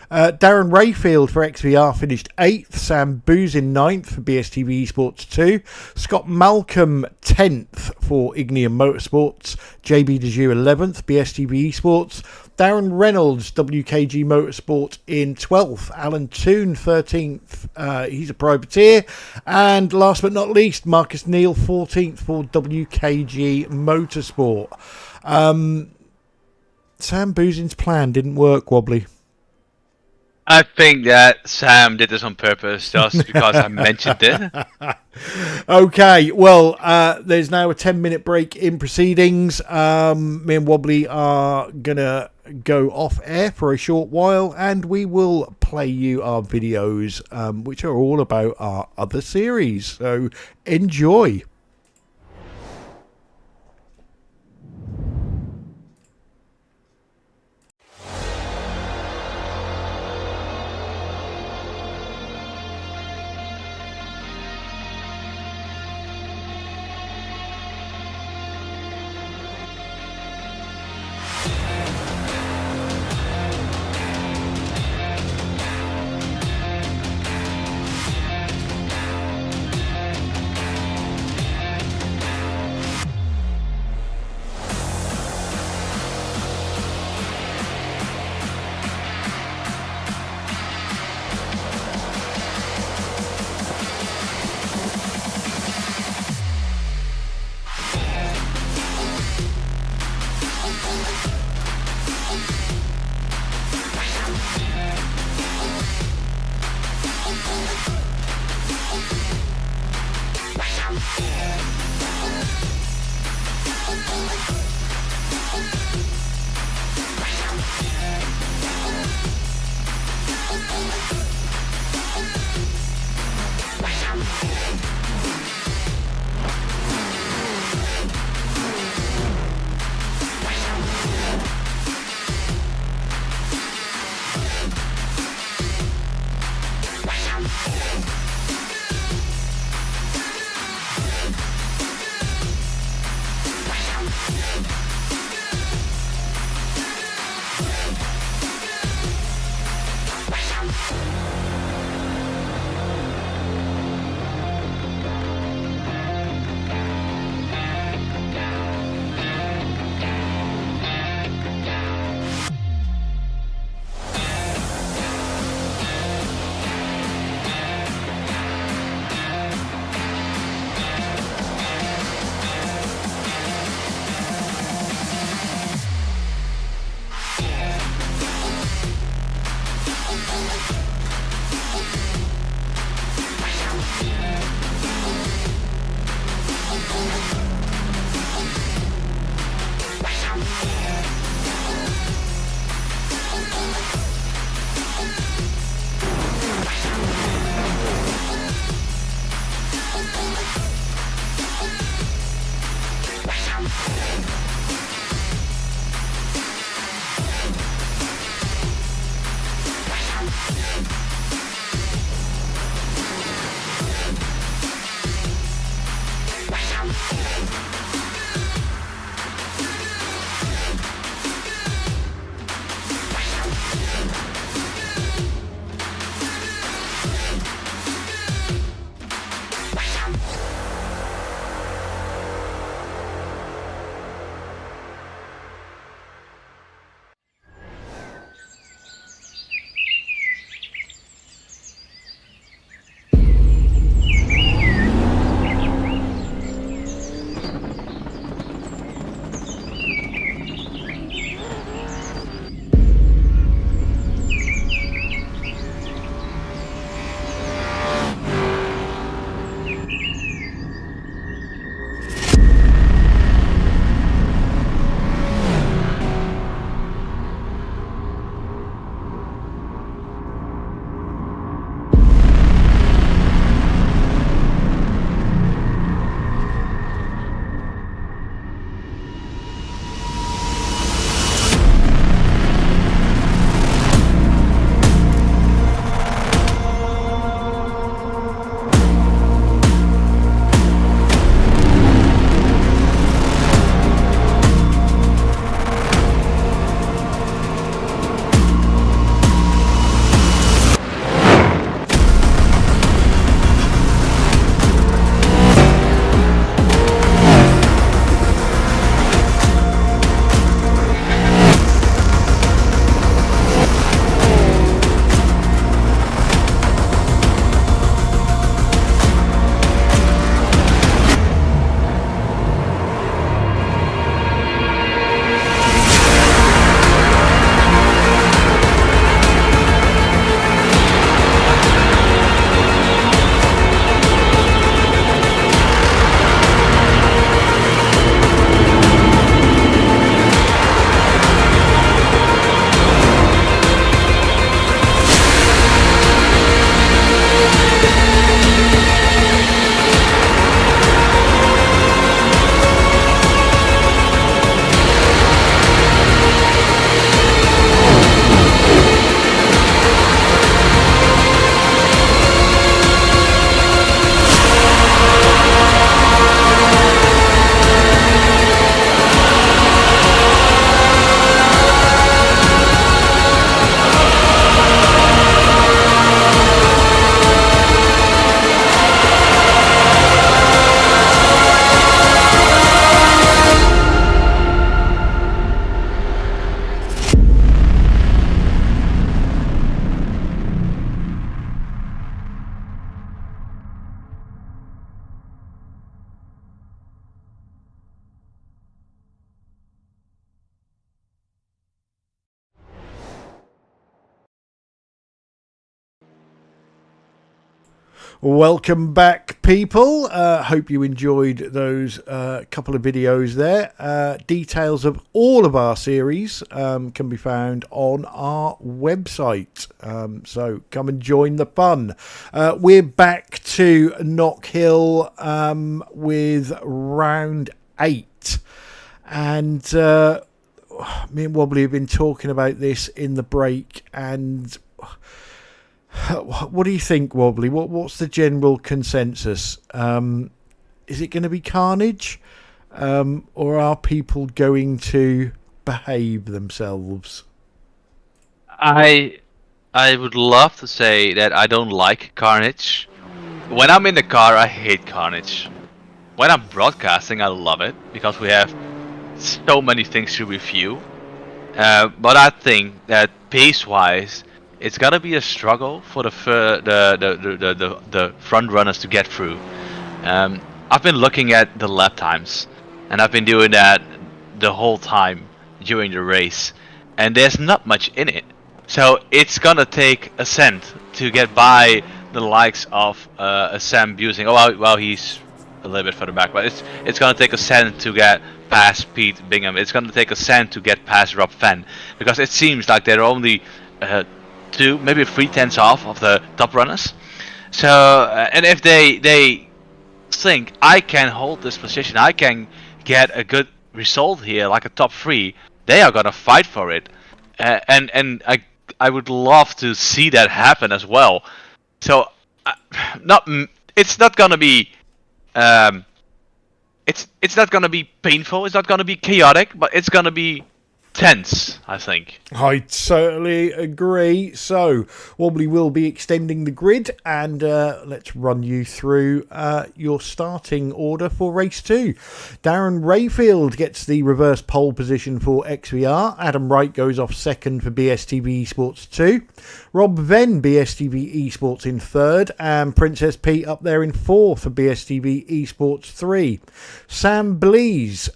Darren Rayfield for XVR finished 8th, Sam Booz in 9th for BSTV Esports 2, Scott Malcolm 10th for Ignium Motorsports, JB DeJu 11th, BSTV Esports, Darren Reynolds, WKG Motorsport in 12th, Alan Toon 13th, he's a privateer, and last but not least, Marcus Neal 14th for WKG Motorsport. Sam Boozin's plan didn't work, Wobbly. I think that Sam did this on purpose, just because I mentioned it. Okay, well, there's now a 10-minute break in proceedings. Me and Wobbly are going to go off air for a short while, and we will play you our videos, which are all about our other series. So enjoy. Welcome back, people. Hope you enjoyed those couple of videos there. Details of all of our series can be found on our website. So come and join the fun. We're back to Knockhill with round 8. And me and Wobbly have been talking about this in the break, and what do you think, Wobbly? What's the general consensus? Is it going to be carnage, or are people going to behave themselves? I would love to say that I don't like carnage. When I'm in the car, I hate carnage. When I'm broadcasting, I love it because we have so many things to review. But I think that pace-wise, it's gotta be a struggle for the front runners to get through. I've been looking at the lap times, and I've been doing that the whole time during the race, and there's not much in it. So it's gonna take a cent to get by the likes of Sam Busing. Oh well, he's a little bit further back, but it's gonna take a cent to get past Pete Bingham. It's gonna take a cent to get past Rob Fenn, because it seems like they're only 2, maybe 3 tenths off of the top runners. So and if they think I can hold this position, I can get a good result here, like a top 3, they are gonna fight for it. And I would love to see that happen as well. So, it's not gonna be, it's not gonna be painful. It's not gonna be chaotic, but it's gonna be tense, I think. I totally agree. So, Wobbly will be extending the grid, and let's run you through your starting order for race 2. Darren Rayfield gets the reverse pole position for XVR. Adam Wright goes off second for BSTV Esports 2. Rob Venn, BSTV Esports in third, and Princess Pete up there in fourth for BSTV Esports 3. Sam Blees,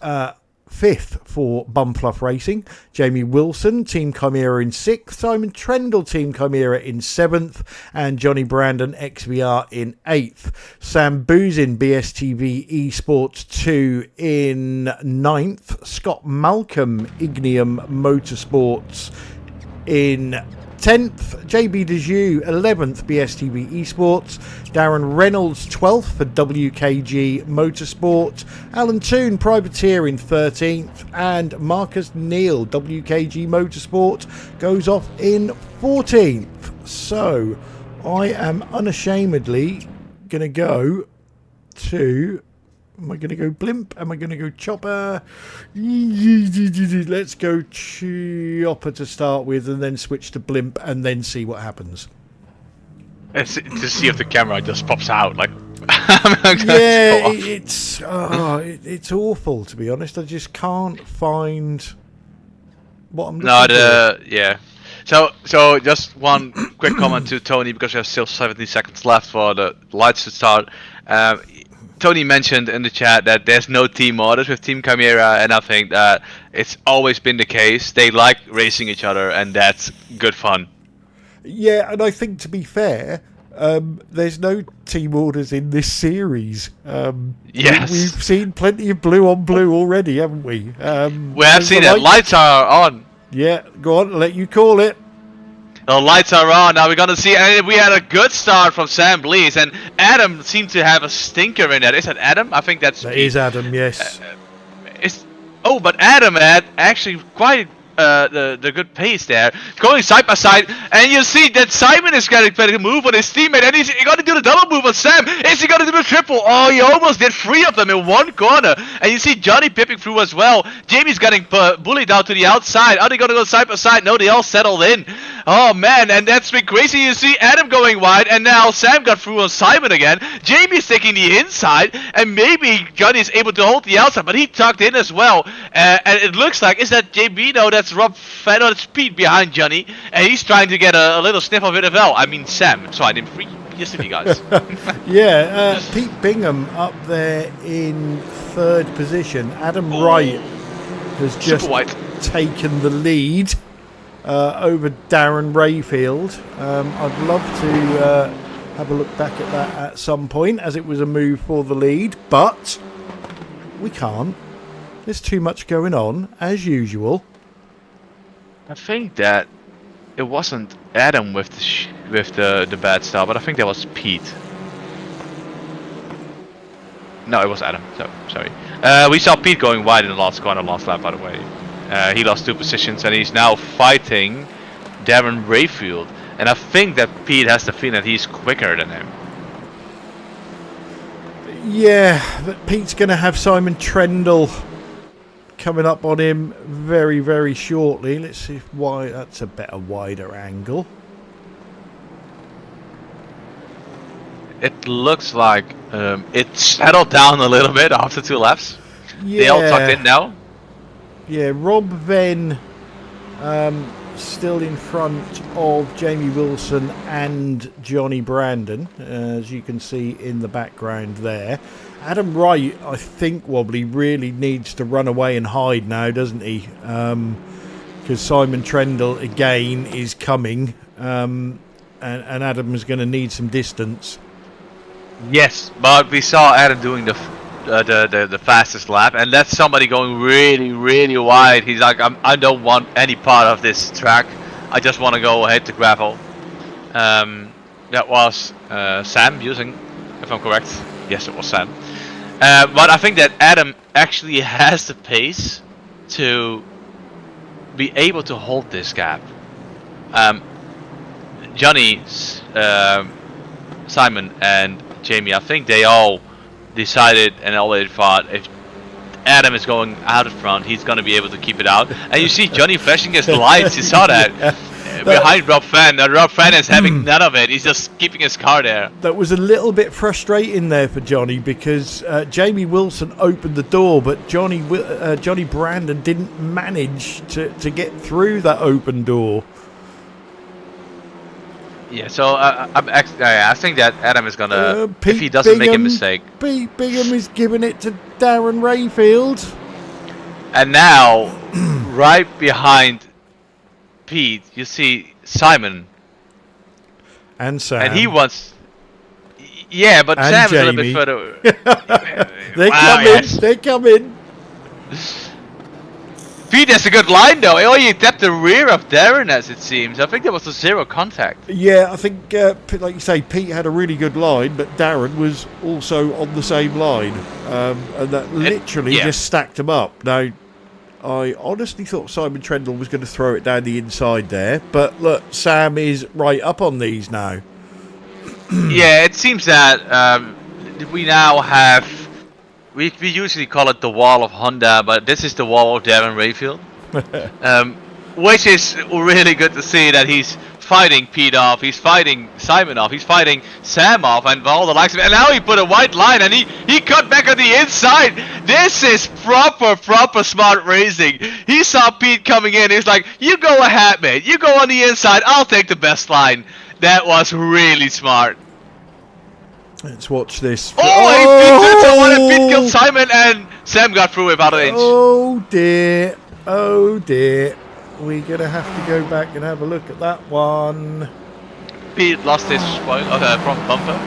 fifth for Bumfluff Racing. Jamie Wilson, Team Chimera in sixth. Simon Trendle, Team Chimera in seventh. And Johnny Brandon, XVR in eighth. Sam Boozin, BSTV Esports 2 in ninth. Scott Malcolm, Ignium Motorsports in 10th, JB Dejoux 11th, BSTV Esports, Darren Reynolds 12th for WKG Motorsport, Alan Toon Privateer in 13th, and Marcus Neal WKG Motorsport goes off in 14th. So I am unashamedly going to go to... Am I going to go blimp? Am I going to go chopper? Let's go chopper to start with, and then switch to blimp, and then see what happens. To see if the camera just pops out, like. Yeah, it's awful, to be honest. I just can't find what I'm looking for. Yeah. So just one quick comment to Tony, because we have still 70 seconds left for the lights to start. Tony mentioned in the chat that there's no team orders with Team Chimera, and I think that it's always been the case. They like racing each other, and that's good fun. Yeah, and I think, to be fair, there's no team orders in this series. Yes. We've seen plenty of blue on blue already, haven't we? We have seen it. Lights are on. Yeah, go on, I'll let you call it. The lights are on. Now we're gonna see, and we had a good start from Sam Blees, and Adam seemed to have a stinker in that. Is that Adam? I think that is Adam. Yes. But Adam had actually quite the good pace there, going side by side, and you see that Simon is getting better move on his teammate, and he's going to do the double move on Sam. Is he going to do the triple? Oh, he almost did 3 of them in one corner, and you see Johnny pipping through as well. Jamie's getting bullied out to the outside. Are they going to go side by side? No, they all settled in. Oh man, and that's been crazy. You see Adam going wide, and now Sam got through on Simon again. Jamie's taking the inside, and maybe Johnny's able to hold the outside, but he tucked in as well. And it looks like, is that JB? No, that's Rob Fett on speed behind Johnny, and he's trying to get a little sniff of it as well. I mean Sam, so I didn't free yesterday, guys. Yeah, Pete Bingham up there in third position. Adam Wright has just taken the lead over Darren Rayfield. I'd love to have a look back at that at some point, as it was a move for the lead, but we can't. There's too much going on, as usual. I think that it wasn't Adam with the bad start, but I think that was Pete. No, it was Adam. So sorry. We saw Pete going wide in the last corner, last lap, by the way. He lost 2 positions, and he's now fighting Darren Rayfield. And I think that Pete has the feeling that he's quicker than him. Yeah, but Pete's going to have Simon Trendle coming up on him very, very shortly. Let's see if that's a better, wider angle. It looks like it settled down a little bit after 2 laps. Yeah. They all tucked in now. Yeah, Rob Venn still in front of Jamie Wilson and Johnny Brandon, as you can see in the background there. Adam Wright, I think, Wobbly, really needs to run away and hide now, doesn't he? Because Simon Trendle, again, is coming, and Adam is going to need some distance. Yes, but we saw Adam doing the fastest lap, and that's somebody going really, really wide. He's like, I don't want any part of this track. I just want to go ahead to gravel. That was Sam using, if I'm correct. Yes, it was Sam. But I think that Adam actually has the pace to be able to hold this gap. Johnny, Simon, and Jamie, I think they all decided and already thought if Adam is going out in front, he's going to be able to keep it out. And you see Johnny flashing his lights. You saw that behind Rob Fan. Rob Fan is having none of it. He's just keeping his car there. That was a little bit frustrating there for Johnny because Jamie Wilson opened the door, but Johnny Brandon didn't manage to get through that open door. Yeah, so I think that Adam is gonna, if he doesn't make a mistake. Pete Bingham is giving it to Darren Rayfield. And now, right behind Pete, you see Simon. And Sam. And he wants... Yeah, but and Sam Jamie. is a little bit further... They're coming. Pete has a good line though. Oh, he tapped the rear of Darren, as it seems. I think there was a zero contact. Yeah, I think, like you say, Pete had a really good line, but Darren was also on the same line. And that literally just stacked them up. Now, I honestly thought Simon Trendle was going to throw it down the inside there. But look, Sam is right up on these now. Yeah, it seems that we now have... We usually call it the wall of Honda, but this is the wall of Darren Rayfield. Which is really good to see that he's fighting Pete off, he's fighting Simon off, he's fighting Sam off, and all the likes of it. And now he put a white line, and he cut back on the inside. This is proper smart racing. He saw Pete coming in, he's like, you go ahead, mate. You go on the inside, I'll take the best line. That was really smart. Let's watch this. He beat someone and Pete killed Simon, and Sam got through without an inch. Oh dear. We're going to have to go back and have a look at that one. Pete lost his front bumper.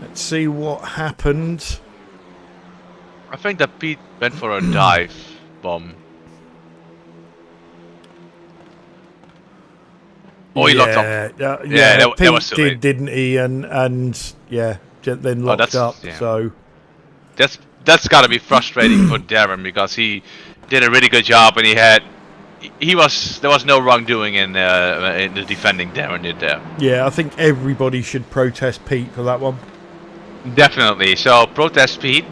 Let's see what happened. I think that Pete went for a dive bomb. Oh, he locked up. Pete that was too did, late. didn't he? And then locked up. Yeah. So that's got to be frustrating for Darren because he did a really good job and there was no wrongdoing in the defending Darren did there. Yeah, I think everybody should protest Pete for that one. Definitely. So protest Pete.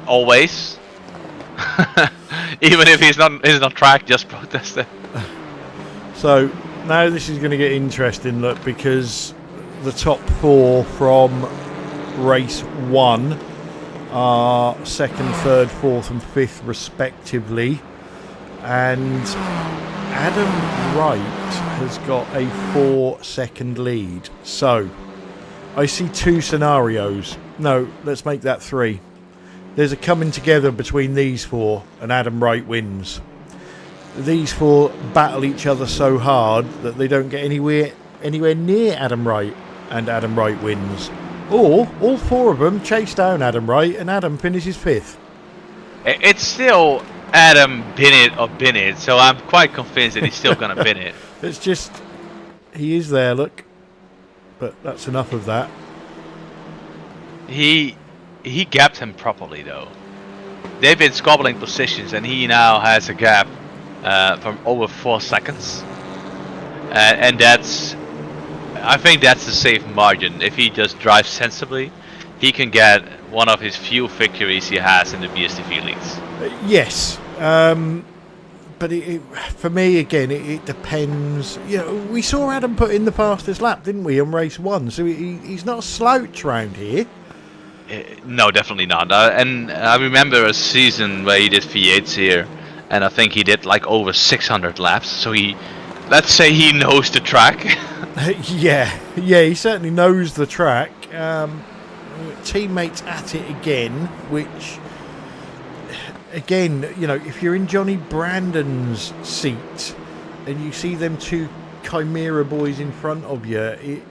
Always. Even if he's not track, just protest it. So now this is going to get interesting, look, because the top four from race 1 are 2nd, 3rd, 4th and 5th respectively, and Adam Wright has got a 4-second lead. So I see 2 scenarios. No, let's make that 3. There's a coming together between these 4 and Adam Wright wins. These 4 battle each other so hard that they don't get anywhere near Adam Wright, and Adam Wright wins. Or all 4 of them chase down Adam Wright and Adam finishes 5th. It's still Adam bin it, so I'm quite convinced that he's still gonna bin it. It's just he is there, look. But that's enough of that. He gapped him properly though. They've been squabbling positions and he now has a gap from over 4 seconds, and I think that's the safe margin. If he just drives sensibly, he can get one of his few victories he has in the BSTV leagues. Yes, but for me again, it depends. You know, we saw Adam put in the fastest lap, didn't we, on race 1? So he's not a slouch round here. No, definitely not. And I remember a season where he did V8s here. And I think he did like over 600 laps, so let's say he knows the track. yeah, he certainly knows the track. Teammates at it again, which, again, you know, if you're in Johnny Brandon's seat and you see them 2 Chimera boys in front of you,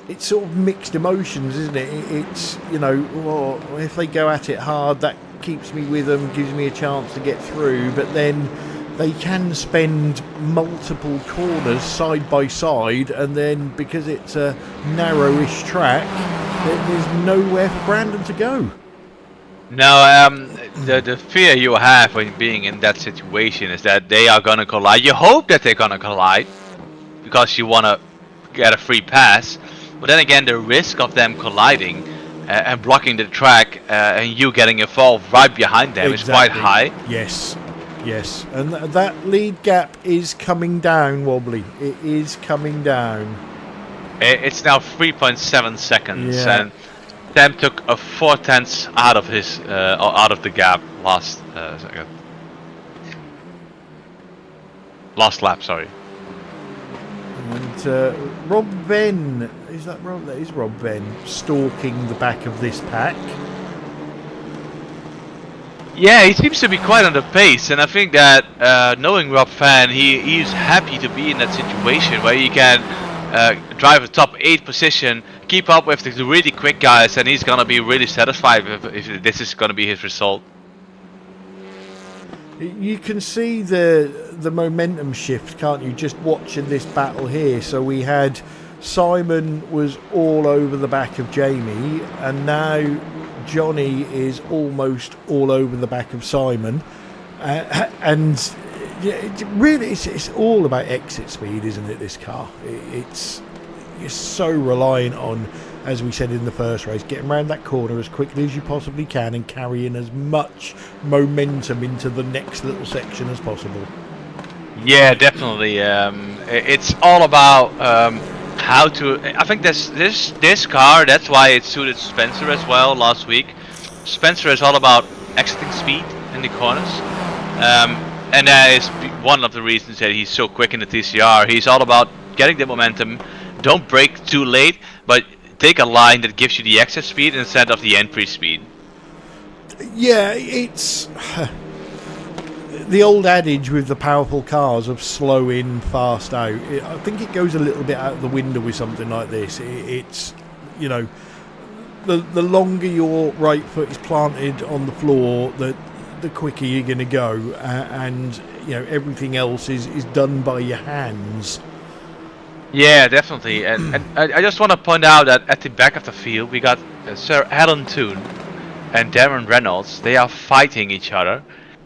it's sort of mixed emotions, isn't it? It's, you know, well, if they go at it hard, that keeps me with them, gives me a chance to get through, but then they can spend multiple corners side by side, and then because it's a narrowish track, there's nowhere for Brandon to go. No, the fear you have when being in that situation is that they are gonna collide. You hope that they're gonna collide, because you want to get a free pass. But then again, the risk of them colliding and blocking the track and you getting involved right behind them is quite high. Yes, yes. And that lead gap is coming down, Wobbly. It is coming down. It's now 3.7 seconds, Yeah. and Sam took a 4/10 out of his out of the gap last lap. Sorry. And Rob Venn, is that Rob? That is Rob Venn stalking the back of this pack. Yeah, he seems to be quite on the pace, and I think that knowing Rob Van, he's happy to be in that situation where he can drive a top 8 position, keep up with the really quick guys, and he's gonna be really satisfied if this is gonna be his result. You can see the momentum shift, can't you? Just watching this battle here. So we had Simon was all over the back of Jamie, and now Johnny is almost all over the back of Simon, and really it's all about exit speed, isn't it? This car, you're so reliant on, as we said in the first race, getting around that corner as quickly as you possibly can and carrying as much momentum into the next little section as possible. Yeah, definitely. It's all about how to. I think this car. That's why it suited Spencer as well last week. Spencer is all about exiting speed in the corners, and that is one of the reasons that he's so quick in the TCR. He's all about getting the momentum. Don't brake too late, but take a line that gives you the exit speed instead of the entry speed. Yeah, it's the old adage with the powerful cars of slow in, fast out. I think it goes a little bit out the window with something like this. It's, you know, the longer your right foot is planted on the floor, the quicker you're going to go, and you know everything else is done by your hands. Yeah, definitely. And I just want to point out that at the back of the field, we got Sir Alan Toon and Darren Reynolds. They are fighting each other,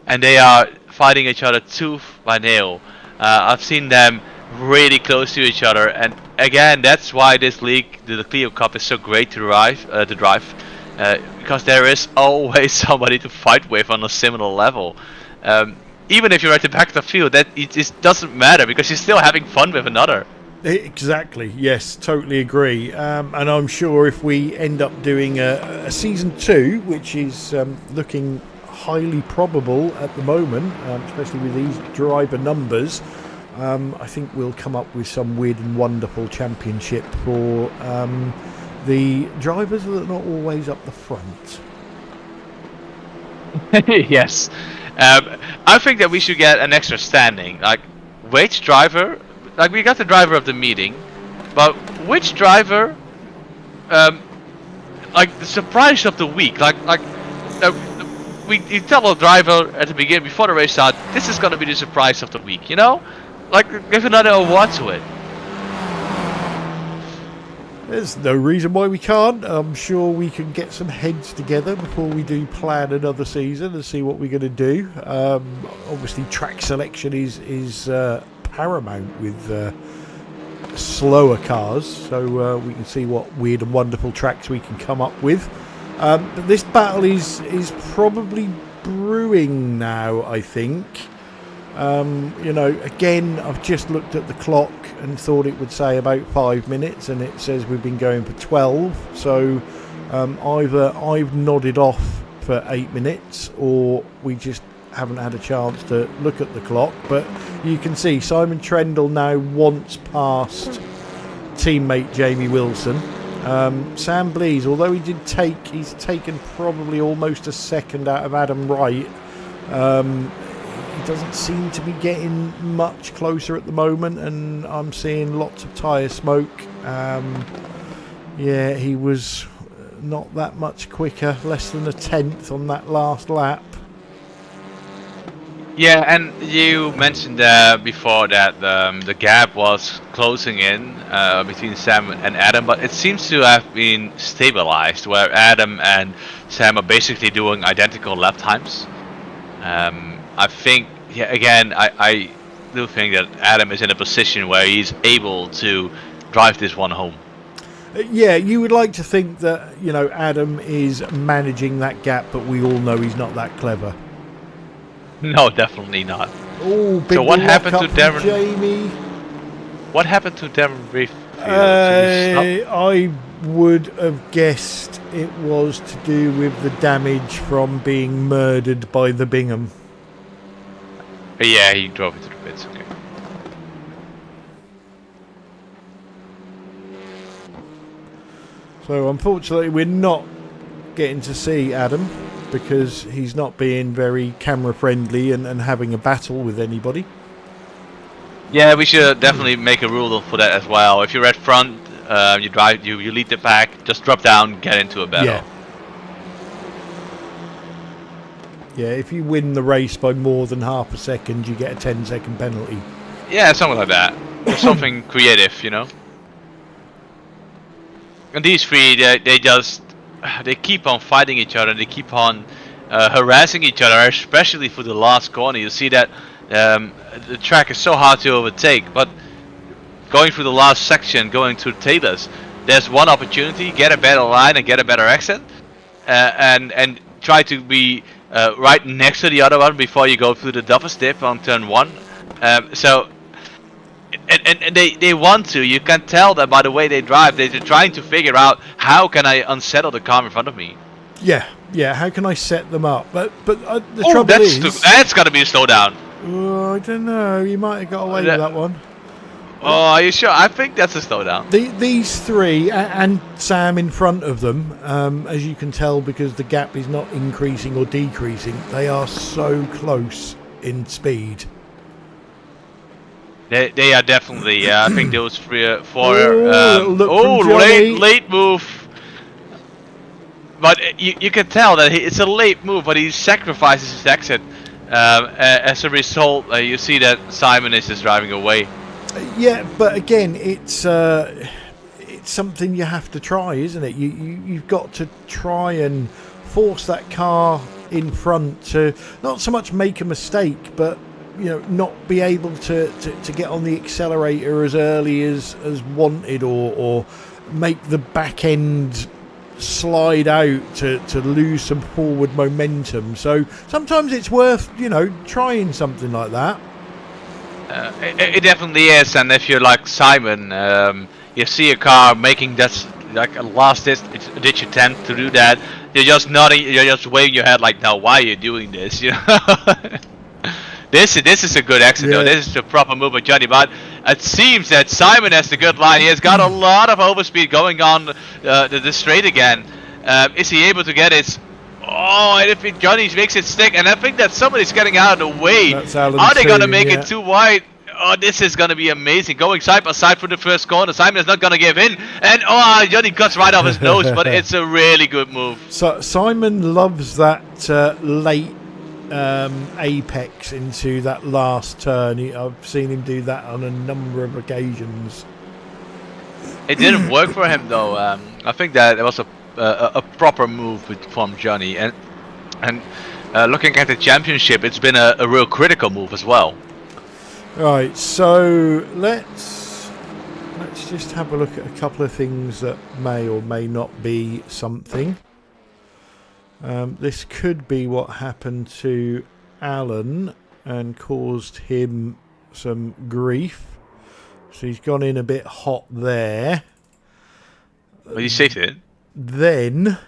and they are fighting each other tooth by nail. I've seen them really close to each other, and again, that's why this league, the Clio Cup, is so great to drive, because there is always somebody to fight with on a similar level. Even if you're at the back of the field, that it just doesn't matter because you're still having fun with another. Exactly, yes, totally agree. And I'm sure if we end up doing a season 2, which is looking highly probable at the moment, especially with these driver numbers, I think we'll come up with some weird and wonderful championship for the drivers that are not always up the front. Yes. I think that we should get an extra standing, like which driver. Like we got the driver of the meeting, but which driver, like the surprise of the week, you tell a driver at the beginning before the race start, this is gonna be the surprise of the week, you know, like give another award to it. There's no reason why we can't. I'm sure we can get some heads together before we do plan another season and see what we're going to do. Obviously, track selection is paramount with slower cars, so we can see what weird and wonderful tracks we can come up with. But this battle is probably brewing now, I think. You know, again, I've just looked at the clock and thought it would say about 5 minutes, and it says we've been going for 12. So either I've nodded off for 8 minutes, or we just haven't had a chance to look at the clock. But you can see Simon Trendle now wants past teammate Jamie Wilson. Sam Blees, although he's taken probably almost a second out of Adam Wright. He doesn't seem to be getting much closer at the moment, and I'm seeing lots of tyre smoke. Yeah, he was not that much quicker, less than a tenth on that last lap. Yeah, and you mentioned before that the gap was closing in between Sam and Adam, but it seems to have been stabilized, where Adam and Sam are basically doing identical lap times. I think, yeah, again, do think that Adam is in a position where he's able to drive this one home. Yeah, you would like to think that, you know, Adam is managing that gap, but we all know he's not that clever. No, definitely not. Oh, big So what happened to lock-up Darren? from Jamie. What happened to Darren Reef? I would have guessed it was to do with the damage from being murdered by the Bingham. Yeah, he drove into the pits. Okay. So unfortunately we're not getting to see Adam because he's not being very camera friendly and having a battle with anybody. Yeah, we should definitely make a rule for that as well. If you're at front, you lead the pack, just drop down, get into a battle. Yeah, if you win the race by more than half a second, you get a 10-second penalty. Yeah, something like that. Just something creative, you know. And these three, they keep on fighting each other. They keep on harassing each other, especially for the last corner. You see that the track is so hard to overtake, but going through the last section, going through Taylor's, there's one opportunity: get a better line and get a better exit, and try to be right next to the other one before you go through the double dip on turn 1. And they want to. You can tell that by the way they drive. They're trying to figure out how can I unsettle the car in front of me. Yeah. How can I set them up? But the trouble is, that's got to be a slowdown. I don't know. You might have got away with that one. Oh, are you sure? I think that's a slowdown. These three and Sam in front of them, as you can tell, because the gap is not increasing or decreasing. They are so close in speed. They are definitely. I think those 3 or 4. Late move. But you can tell that it's a late move, but he sacrifices his exit. As a result, you see that Simon is just driving away. Yeah, but again, it's something you have to try, isn't it? You've got to try and force that car in front to not so much make a mistake, but you know, not be able to get on the accelerator as early as wanted, or make the back end slide out to lose some forward momentum. So sometimes it's worth, you know, trying something like that. It definitely is, and if you're like Simon, you see a car making that like a last ditch attempt to do that, you're just nodding, you're just waving your head like, no, why are you doing this? You know. This is a good exit though. This is the proper move by Johnny, but it seems that Simon has the good line. He has got a lot of overspeed going on the straight again. Is he able to get his? Oh, and if Johnny makes it stick, and I think that somebody's getting out of the way. Are they gonna make it too wide? Oh, this is gonna be amazing. Going side by side for the first corner. Simon is not gonna give in, and Johnny cuts right off his nose. But it's a really good move. So Simon loves that late apex into that last turn. I've seen him do that on a number of occasions. It didn't work for him though. I think that it was a proper move from Johnny, and looking at the championship, it's been a real critical move as well. Right, so let's just have a look at a couple of things that may or may not be something. This could be what happened to Alan and caused him some grief. So he's gone in a bit hot there. But he saved it. Then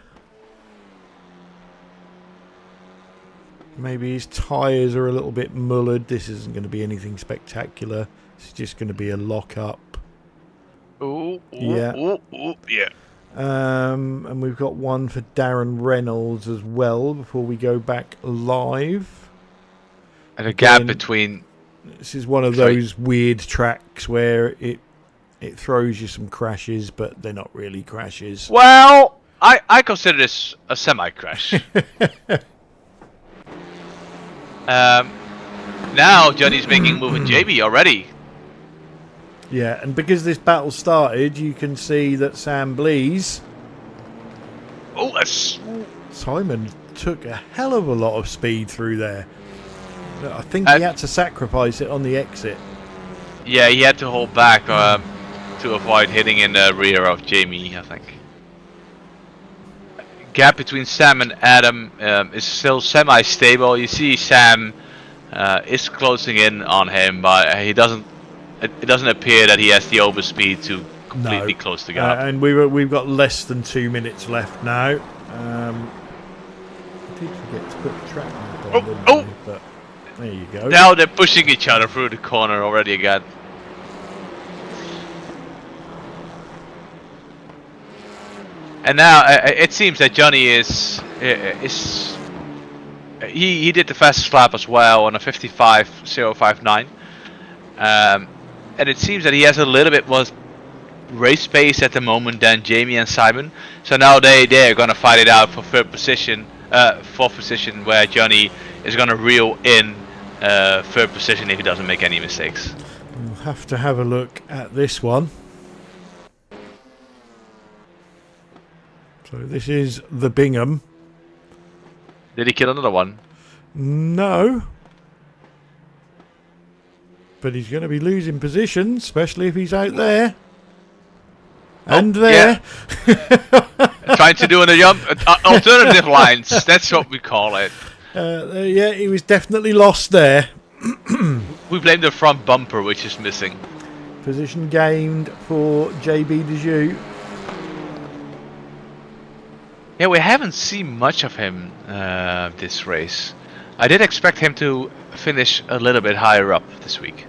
maybe his tyres are a little bit mullered. This isn't going to be anything spectacular. It's just going to be a lock-up. Ooh, yeah. Yeah. And we've got one for Darren Reynolds as well before we go back live. And a gap between... This is one of those weird tracks where it throws you some crashes, but they're not really crashes. Well, I consider this a semi-crash. Now Johnny's making a move with JB already. Yeah, and because this battle started, you can see that Sam Blees... Oh, Simon took a hell of a lot of speed through there. I think he had to sacrifice it on the exit. Yeah, he had to hold back to avoid hitting in the rear of Jamie, I think. Gap between Sam and Adam is still semi-stable. You see Sam is closing in on him, but he doesn't. It doesn't appear that he has the overspeed to completely close the gap. And we've got less than 2 minutes left now. I did forget to put the track map on, didn't I? But there you go. Now they're pushing each other through the corner already again. And now it seems that Johnny is he did the fastest lap as well on a 55.059. And it seems that he has a little bit more race pace at the moment than Jamie and Simon. So now they're gonna fight it out for fourth position, where Johnny is gonna reel in third position if he doesn't make any mistakes. We'll have to have a look at this one. So this is the Bingham. Did he kill another one? No. But he's going to be losing position, especially if he's out there. And there. Yeah. Trying to do a jump. Alternative lines. That's what we call it. Yeah, he was definitely lost there. We blame the front bumper, which is missing. Position gained for JB Dejoux. Yeah, we haven't seen much of him this race. I did expect him to finish a little bit higher up this week.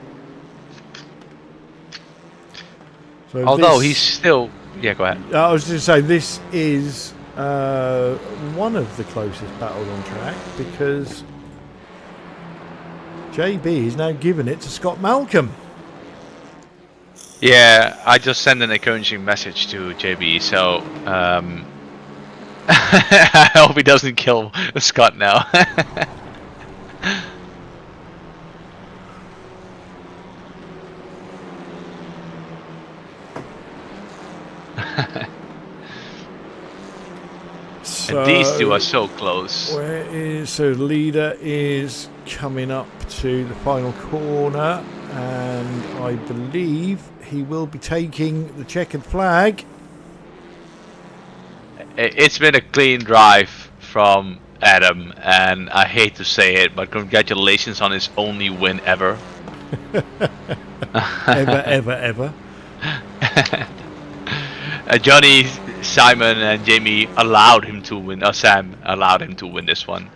So although he's still... Yeah, go ahead. I was just saying, this is one of the closest battles on track, because JB is now giving it to Scott Malcolm. Yeah, I just sent an encouraging message to JB, so... I hope he doesn't kill Scott now. So, and these two are so close. So the leader is coming up to the final corner, and I believe he will be taking the checkered flag. It's been a clean drive from Adam, and I hate to say it, but congratulations on his only win ever. ever. Johnny, Simon, and Jamie allowed him to win. Sam allowed him to win this one,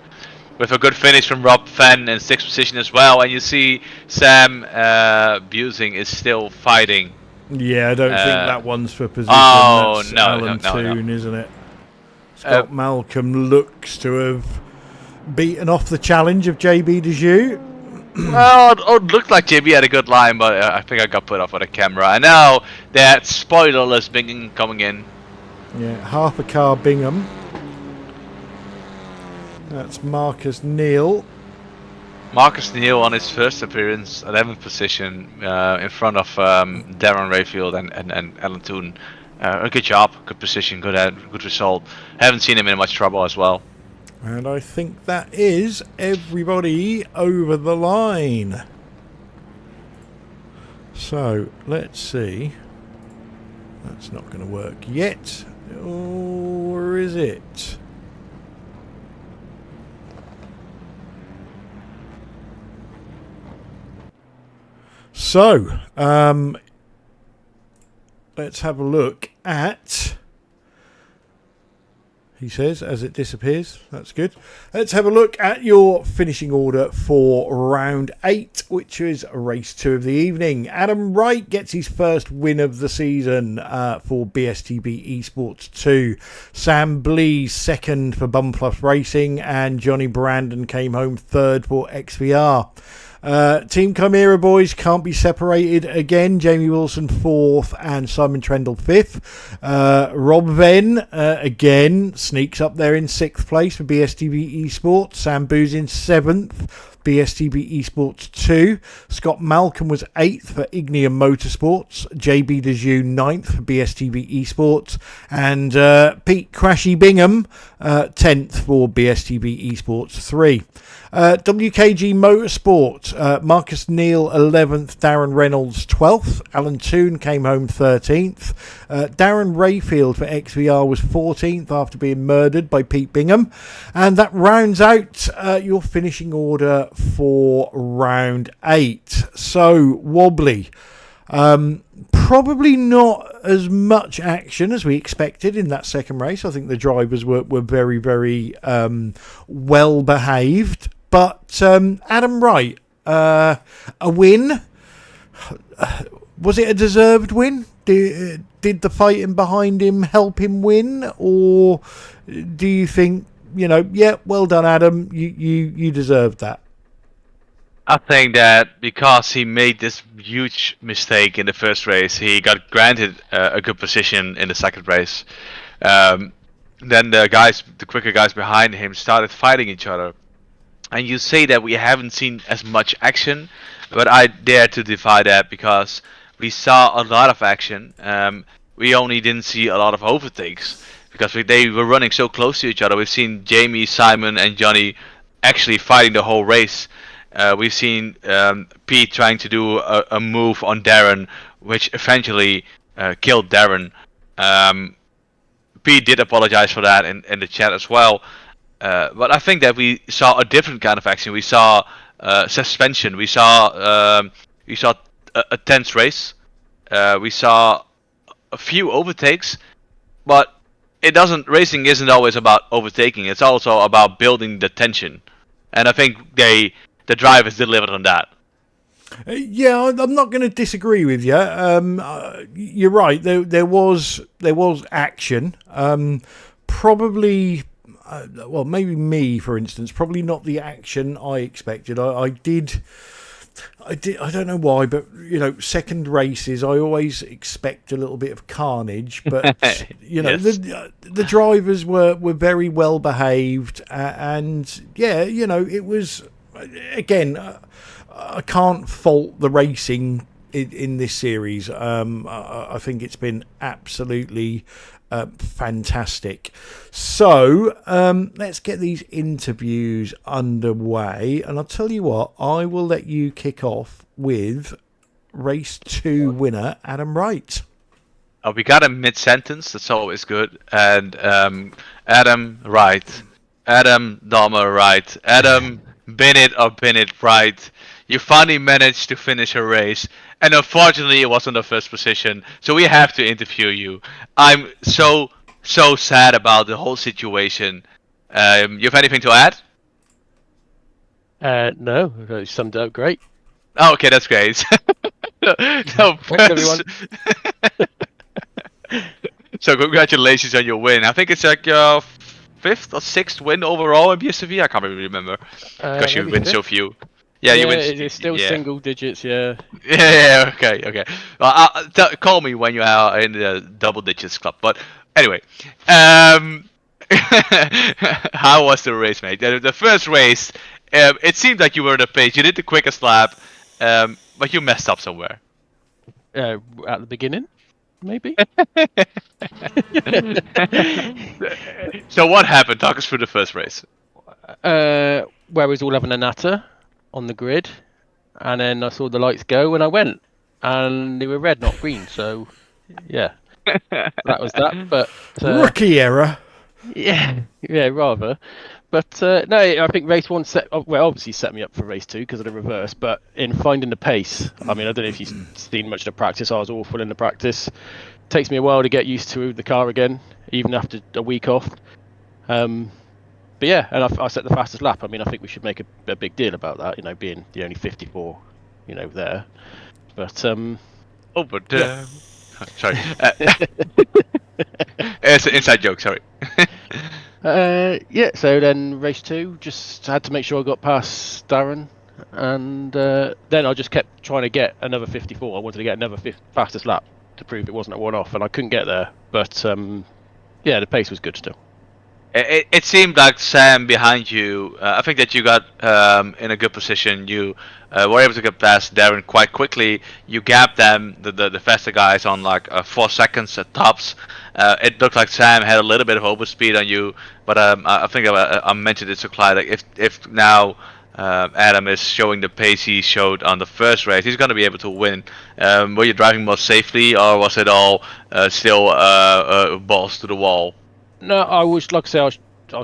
with a good finish from Rob Fenn in 6th position as well. And you see Sam Busing is still fighting. Yeah, I don't think that one's for position. Oh, that's no, Alan Toon, isn't it? Scott Malcolm looks to have beaten off the challenge of JB Dejoux. Well, it looked like JB had a good line, but I think I got put off on the camera. And now that spoilerless Bingham coming in. Yeah, half a car Bingham. That's Marcus Neal. Marcus Neal on his first appearance, 11th position, in front of Darren Rayfield and Alan Toon. A good job, good position, good result. Haven't seen him in much trouble as well. And I think that is everybody over the line. So let's see. That's not going to work yet, or is it? So, let's have a look at, he says, as it disappears. That's good. Let's have a look at your finishing order for round 8, which is race 2 of the evening. Adam Wright gets his first win of the season for BSTB Esports 2. Sam Blees second for Bum Plus Racing, and Johnny Brandon came home third for XVR. Team Chimera boys can't be separated again. Jamie Wilson 4th and Simon Trendle 5th. Rob Venn again sneaks up there in 6th place for BSTV Esports. Sam Booz in 7th. BSTV Esports 2. Scott Malcolm was 8th for Ignium Motorsports. JB Dejew 9th for BSTV Esports. And Pete Crashy Bingham 10th for BSTV Esports 3. WKG Motorsport, Marcus Neal 11th, Darren Reynolds 12th, Alan Toon came home 13th, Darren Rayfield for XVR was 14th after being murdered by Pete Bingham, and that rounds out your finishing order for round 8. So, wobbly. Probably not as much action as we expected in that second race. I think the drivers were very, very well behaved. But Adam Wright, a win. Was it a deserved win? Did the fighting behind him help him win? Or do you think, yeah, well done, Adam, you deserved that? I think that because he made this huge mistake in the first race, he got granted a good position in the second race. Then the quicker guys behind him started fighting each other. And you say that we haven't seen as much action, but I dare to defy that because we saw a lot of action. We only didn't see a lot of overtakes because they were running so close to each other. We've seen Jamie, Simon, and Johnny actually fighting the whole race. We've seen Pete trying to do a move on Darren, which eventually killed Darren. Pete did apologize for that in the chat as well. But I think that we saw a different kind of action. We saw suspension. We saw a tense race. We saw a few overtakes, but racing isn't always about overtaking. It's also about building the tension, and I think the drivers delivered on that. Yeah, I'm not going to disagree with you. You're right. There was action. Probably. Well, maybe me, for instance, probably not the action I expected. I did. I don't know why, but second races, I always expect a little bit of carnage. But yes. the drivers were very well behaved, and yeah, it was again. I can't fault the racing in this series. I think it's been absolutely fantastic. So let's get these interviews underway, and I'll tell you what, I will let you kick off with race 2 winner Adam Wright. We got a mid-sentence, that's always good. And Adam Wright, Adam Dahmer Wright, Adam Bennett Wright, you finally managed to finish a race, and unfortunately it wasn't the first position, so we have to interview you. I'm so sad about the whole situation. You have anything to add? No, you summed it up great. Oh, okay, that's great. No, thanks, everyone. So congratulations on your win. I think it's like your 5th or 6th win overall in BSTV. I can't really remember because you win so few. Yeah, you win. It's still single digits. Yeah. Yeah. Okay. Well, call me when you are in the double digits club. But anyway, how was the race, mate? The first race, it seemed like you were the pace. You did the quickest lap, but you messed up somewhere. At the beginning, maybe. So what happened? Talk us through the first race. Where we was all having a natter on the grid, and then I saw the lights go and I went, and they were red, not green. So yeah, that was that. But rookie error. Yeah, rather. But no, I think race 1 obviously set me up for race 2 because of the reverse. But in finding the pace, I mean, I don't know if you've seen much of the practice. I was awful in the practice. Takes me a while to get used to the car again, even after a week off. But yeah, and I set the fastest lap. I mean, I think we should make a big deal about that, being the only 54, there. But yeah. Sorry. It's an inside joke. Sorry. Yeah. So then race 2, just had to make sure I got past Darren, and then I just kept trying to get another 54. I wanted to get another fastest lap to prove it wasn't a one-off, and I couldn't get there. But yeah, the pace was good still. It seemed like Sam behind you. I think that you got in a good position. You were able to get past Darren quite quickly. You gapped them, the faster guys, on like 4 seconds at tops. It looked like Sam had a little bit of overspeed on you, but I think I mentioned it to Clyde. Like if now Adam is showing the pace he showed on the first race, he's going to be able to win. Were you driving more safely, or was it all still balls to the wall? No, I was, like I say, I was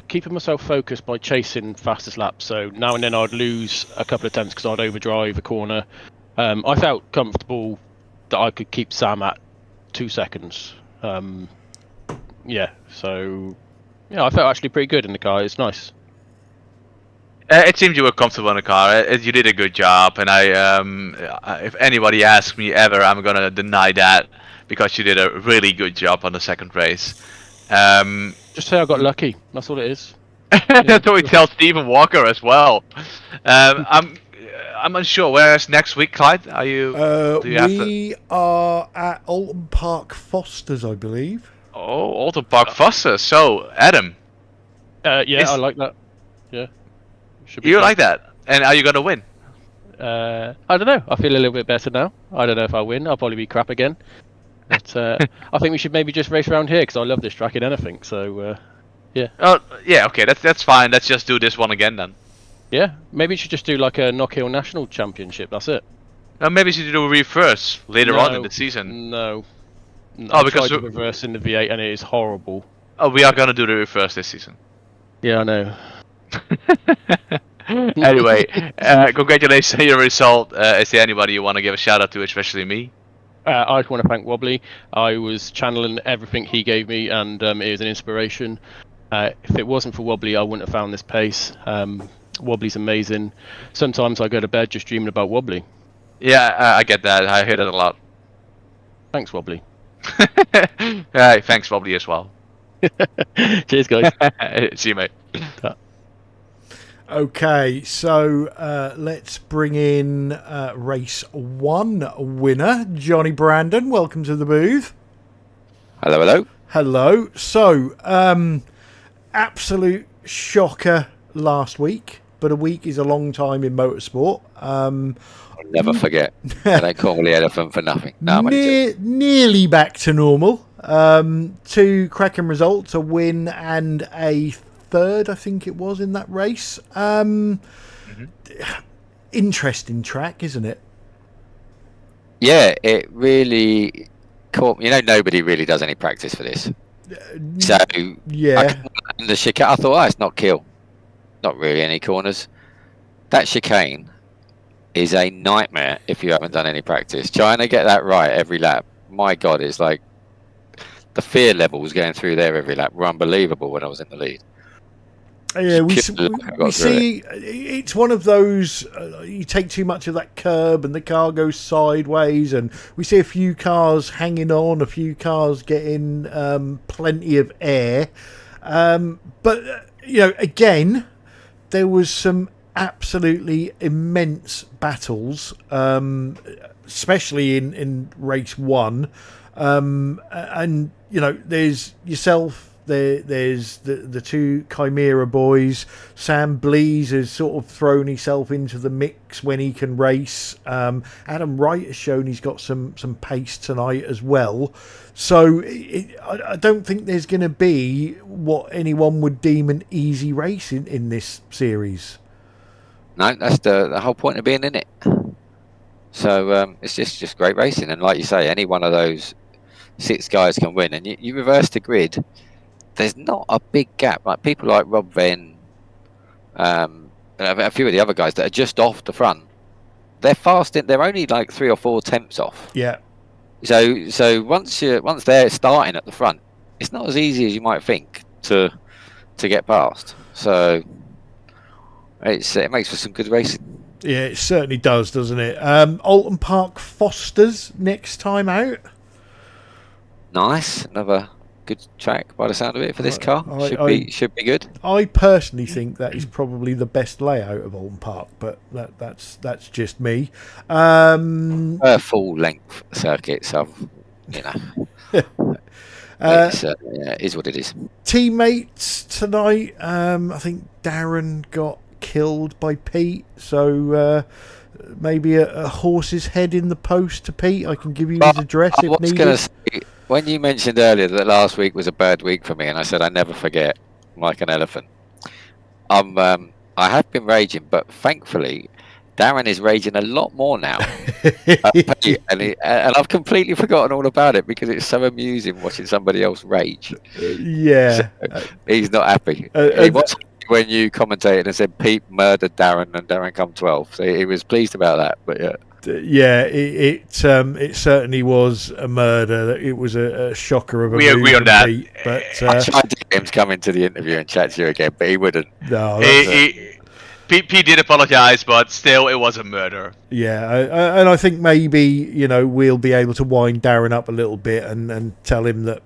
keeping myself focused by chasing fastest laps. So now and then I'd lose a couple of tenths because I'd overdrive a corner. I felt comfortable that I could keep Sam at 2 seconds. Yeah, so yeah, I felt actually pretty good in the car. It's nice. It seemed you were comfortable in the car. You did a good job, and if anybody asks me ever, I'm gonna deny that because you did a really good job on the second race. Just say I got lucky. That's all it is. That's what we tell Stephen Walker as well. I'm unsure. Whereas next week, Clyde, are you? Do you we are at Alton Park Fosters, I believe. Oh, Alton Park Foster. So, Adam. Yeah, I like that. Yeah. You like that? And are you gonna win? I don't know. I feel a little bit better now. I don't know if I win. I'll probably be crap again. But I think we should maybe just race around here because I love this track in anything. So, yeah. Oh, yeah. Okay, that's fine. Let's just do this one again then. Yeah, maybe we should just do like a Knockhill National Championship. That's it. Maybe we should do a reverse later on in the season. No. Oh, I because tried the reverse in the V8 and it is horrible. Oh, we are gonna do the reverse this season. Yeah, I know. Anyway, congratulations on your result. Is there anybody you want to give a shout out to, especially me? I just want to thank Wobbly. I was channeling everything he gave me, and it was an inspiration. If it wasn't for Wobbly, I wouldn't have found this pace. Wobbly's amazing. Sometimes I go to bed just dreaming about Wobbly. Yeah, I get that. I hear that a lot. Thanks, Wobbly. Hey, thanks, Wobbly, as well. Cheers, guys. See you, mate. Okay, so let's bring in race 1 winner, Johnny Brandon. Welcome to the booth. Hello, hello. Hello. So, absolute shocker last week, but a week is a long time in motorsport. I'll never forget. They call me the elephant for nothing. No, nearly back to normal. 2 cracking results, a win and a third, I think it was, in that race. Interesting track, isn't it? Yeah, it really caught me. Nobody really does any practice for this. So, yeah. The chicane, I thought, it's Knockhill. Not really any corners. That chicane is a nightmare if you haven't done any practice. Trying to get that right every lap, my God, it's like the fear levels going through there every lap were unbelievable when I was in the lead. Yeah, we see it's one of those, you take too much of that curb and the car goes sideways, and we see a few cars hanging on, a few cars getting plenty of air. But, again, there was some absolutely immense battles, especially in race 1. And, there's yourself. There's the 2 Chimera boys. Sam Blees has sort of thrown himself into the mix when he can race. Adam Wright has shown he's got some pace tonight as well. So I don't think there's going to be what anyone would deem an easy race in this series. No, that's the whole point of being in it. So it's just great racing. And like you say, any one of those 6 guys can win. And you reverse the grid. There's not a big gap. Like people like Rob Venn, and a few of the other guys that are just off the front, they're fast. They're only like 3 or 4 tenths off. Yeah. So once they're starting at the front, it's not as easy as you might think to get past. So it makes for some good racing. Yeah, it certainly does, doesn't it? Alton Park Fosters next time out. Nice, another good track by the sound of it for this car. Should be good. I personally think that is probably the best layout of Alton Park, but that's just me. A full length circuit, so It is what it is. Teammates tonight. I think Darren got killed by Pete, so maybe a horse's head in the post to Pete. I can give you his address I if was needed. going to say, when you mentioned earlier that last week was a bad week for me, and I said I never forget, like an elephant. I have been raging, but thankfully, Darren is raging a lot more now. and I've completely forgotten all about it because it's so amusing watching somebody else rage. Yeah. So, he's not happy. He was happy when you commentated and said Pete murdered Darren and Darren come 12. So he was pleased about that. But yeah. Yeah, it certainly was a murder. It was a shocker of a We agree on that. Pete, but I tried to get him to come into the interview and chat to you again, but he wouldn't. No, Pete did apologize, but still, it was a murder. Yeah, and I think maybe we'll be able to wind Darren up a little bit and tell him that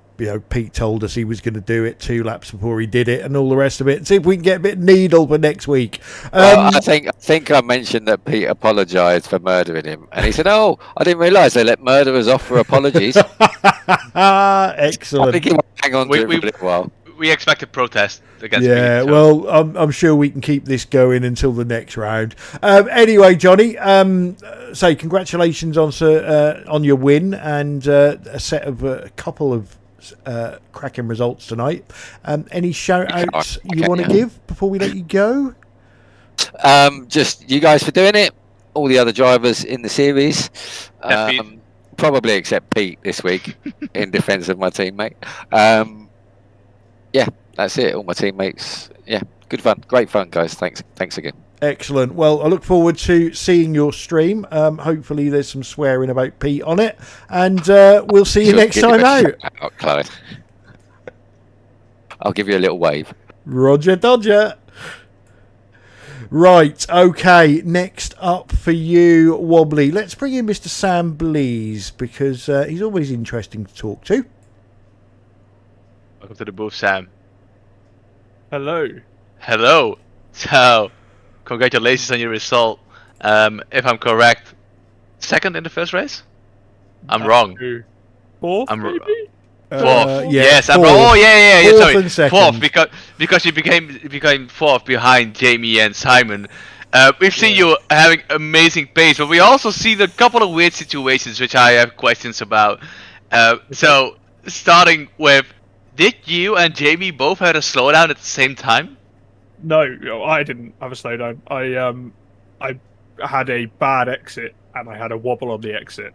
Pete told us he was going to do it 2 laps before he did it and all the rest of it. And see if we can get a bit needle for next week. I think I mentioned that Pete apologised for murdering him, and he said, "Oh, I didn't realise they let murderers off for apologies." Excellent. I think he might hang on to it for a little while. We expect a protest against Yeah, Pete, so. well, I'm sure we can keep this going until the next round. Anyway, Johnny, say congratulations on your win and a couple of cracking results tonight. Any shout outs you want to give before we let you go? Just you guys for doing it, all the other drivers in the series, probably except Pete this week in defence of my teammate. Yeah, that's it. All my teammates. Yeah, good fun, great fun, guys. Thanks again. Excellent. Well, I look forward to seeing your stream. Hopefully there's some swearing about Pete on it, and we'll see you next time out. Chloe. I'll give you a little wave. Roger Dodger. Right, okay, next up for you, Wobbly. Let's bring in Mr. Sam Blees, because he's always interesting to talk to. Welcome to the booth, Sam. Hello. Hello. So, congratulations on your result. If I'm correct, 2nd in the first race? I'm wrong. 4th, maybe? 4th. Yeah, yes, 4th. I'm wrong. Oh, yeah. 4th Sorry, and 2nd. 4th because you became 4th behind Jamie and Simon. We've seen you having amazing pace, but we also seen a couple of weird situations which I have questions about. So, starting with, did you and Jamie both have a slowdown at the same time? No, I didn't have a slowdown. I had a bad exit and I had a wobble on the exit.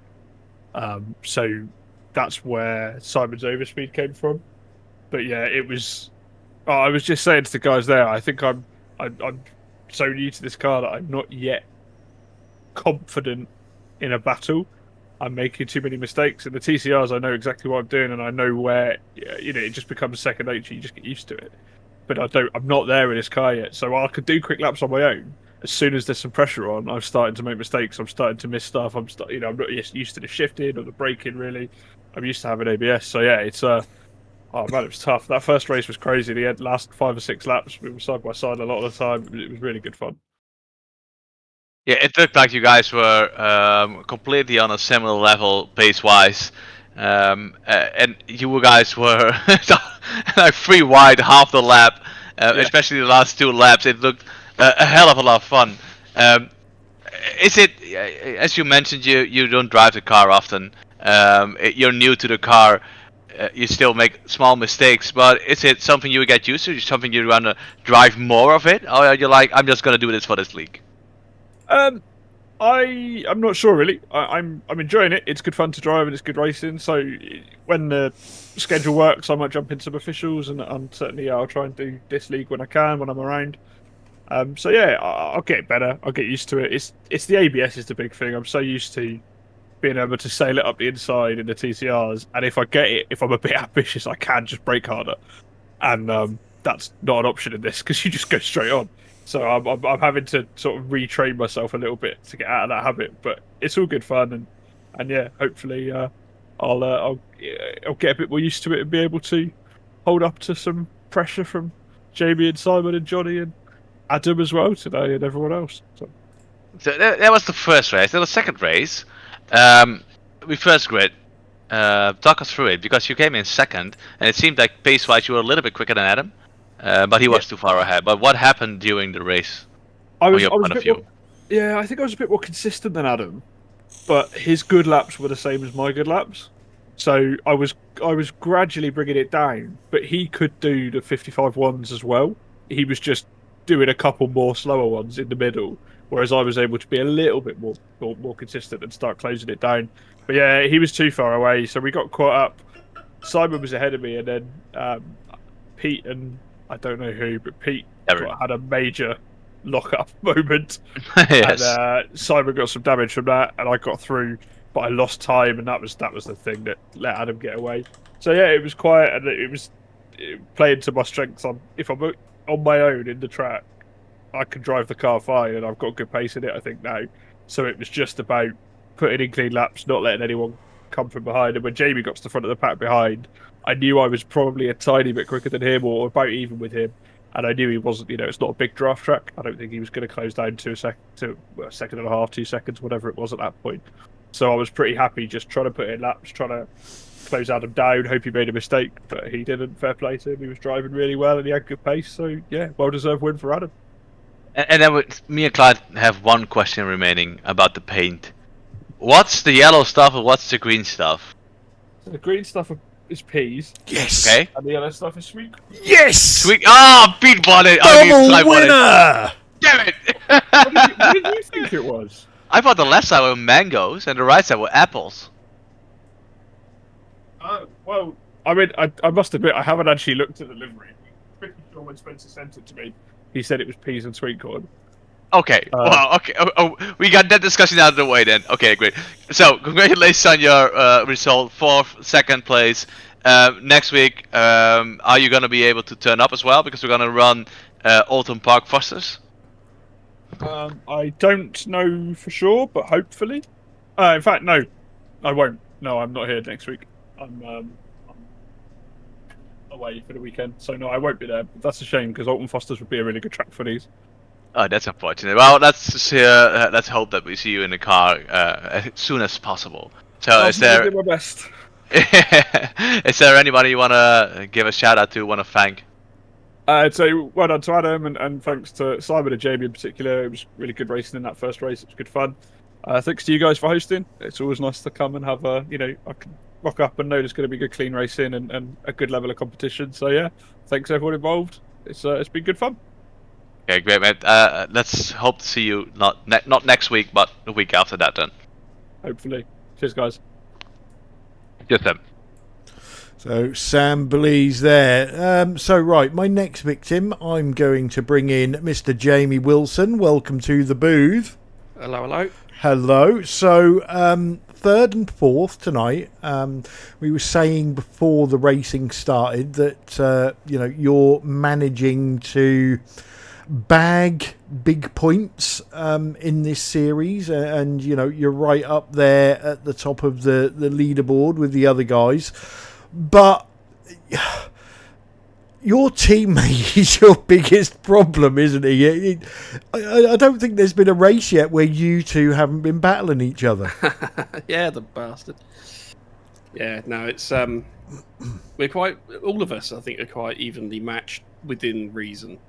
So that's where Simon's overspeed came from. But yeah, it was. I was just saying to the guys there. I think I'm so new to this car that I'm not yet confident in a battle. I'm making too many mistakes. In the TCRs, I know exactly what I'm doing, and I know where it just becomes second nature. You just get used to it. But I'm not there in this car yet. So while I could do quick laps on my own, as soon as there's some pressure on, I'm starting to make mistakes. I'm starting to miss stuff. I'm not used to the shifting or the braking really. I'm used to having ABS. So yeah, it's oh man, it was tough. That first race was crazy. The last 5 or 6 laps, we were side by side a lot of the time. It was really good fun. Yeah, it looked like you guys were completely on a similar level pace-wise, and you guys were like 3 wide half the lap, especially the last 2 laps. It looked a hell of a lot of fun. Is it, as you mentioned, you don't drive the car often. You're new to the car. You still make small mistakes, but is it something you get used to? Something you want to drive more of it, or are you like, I'm just gonna do this for this league? I'm not sure really. I'm enjoying it. It's good fun to drive and it's good racing. So when the schedule works, I might jump in some officials, and certainly I'll try and do this league when I can, when I'm around. So yeah, I'll get better. I'll get used to it. It's the ABS is the big thing. I'm so used to being able to sail it up the inside in the TCRs, and if I'm a bit ambitious, I can just brake harder, and that's not an option in this because you just go straight on. So I'm having to sort of retrain myself a little bit to get out of that habit, but it's all good fun, and yeah, hopefully I'll get a bit more used to it and be able to hold up to some pressure from Jamie and Simon and Johnny and Adam as well today and everyone else. So that was the first race. Then the second race, we first grid. talk us through it, because you came in second, and it seemed like pace-wise you were a little bit quicker than Adam, but he was too far ahead. But what happened during the race? I was your a point of bit view? more, yeah, I think I was a bit more consistent than Adam, but his good laps were the same as my good laps. So I was gradually bringing it down, but he could do the 55 ones as well. He was just doing a couple more slower ones in the middle, whereas I was able to be a little bit more consistent and start closing it down. But yeah, he was too far away, so we got caught up. Simon was ahead of me, and then Pete and I don't know who, but Pete had a major lock-up moment. Yes. And Simon got some damage from that, and I got through, but I lost time, and that was the thing that let Adam get away. So yeah, it was quiet, and it was playing to my strengths. If I'm on my own in the track, I can drive the car fine, and I've got good pace in it, I think, now. So it was just about putting in clean laps, not letting anyone come from behind. And when Jamie got to the front of the pack behind, I knew I was probably a tiny bit quicker than him, or about even with him. And I knew he wasn't, it's not a big draft track. I don't think he was going to close down to a second and a half, 2 seconds, whatever it was at that point. So I was pretty happy just trying to put in laps, trying to close Adam down, hope he made a mistake, but he didn't. Fair play to him. He was driving really well and he had good pace. So yeah, well-deserved win for Adam. And then me and Clyde have one question remaining about the paint. What's the yellow stuff and what's the green stuff? So the green stuff is peas. Yes. Okay. And the yellow stuff is sweet. Yes. Sweet. Ah, Pete won it. Double winner. Damn it. What did you think it was? I thought the left side were mangoes and the right side were apples. Well, I mean, I must admit, I haven't actually looked at the livery. I'm pretty sure when Spencer sent it to me, he said it was peas and sweet corn. Okay. Well, okay. We got that discussion out of the way then. Okay, great. So, congratulations on your result, 4th, 2nd place. Next week, are you going to be able to turn up as well? Because we're going to run Alton Park Fosters. I don't know for sure, but hopefully. In fact, no, I won't. No, I'm not here next week. I'm away for the weekend, so no, I won't be there. But that's a shame because Alton Fosters would be a really good track for these. Oh, that's unfortunate. Well, let's hope that we see you in the car as soon as possible. So, is there? Do my best. Is there anybody you want to give a shout out to? Want to thank? So well done to Adam, and thanks to Simon and Jamie in particular. It was really good racing in that first race. It was good fun. Thanks to you guys for hosting. It's always nice to come and have I can rock up and know there's going to be good clean racing and a good level of competition. So yeah, thanks everyone involved. It's been good fun. Okay, great, mate. Let's hope to see you not next week, but the week after that then. Hopefully. Cheers, guys. Just them. So Sam believes there. So right, my next victim, I'm going to bring in Mr. Jamie Wilson. Welcome to the booth. Hello, hello. Hello. So 3rd and 4th tonight. We were saying before the racing started that you're managing to bag big points in this series, and you're right up there at the top of the leaderboard with the other guys. But your teammate is your biggest problem, isn't he? I don't think there's been a race yet where you two haven't been battling each other. Yeah, the bastard. Yeah, no, it's we're quite, all of us I think are quite evenly matched within reason.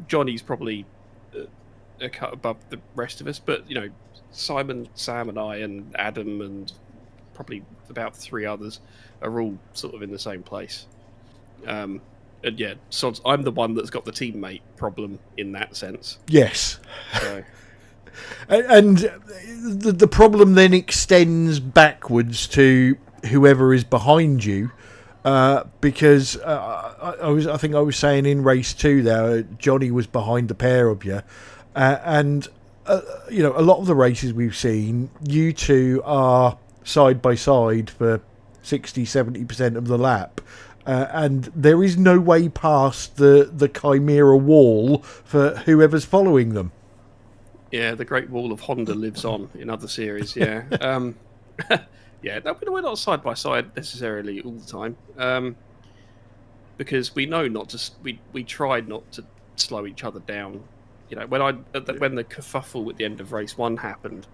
Johnny's probably a cut above the rest of us, but Simon, Sam and I and Adam and probably about 3 others are all sort of in the same place. And yeah, so I'm the one that's got the teammate problem in that sense. Yes. So. And the problem then extends backwards to whoever is behind you, because I think I was saying in race 2 there, Johnny was behind the pair of you, and a lot of the races we've seen, you two are side by side for 60-70% of the lap, and there is no way past the Chimera wall for whoever's following them. Yeah, the Great Wall of Honda lives on in other series. Yeah, yeah. No, we're not side by side necessarily all the time, because we know not to. We try not to slow each other down. When the kerfuffle at the end of race 1 happened,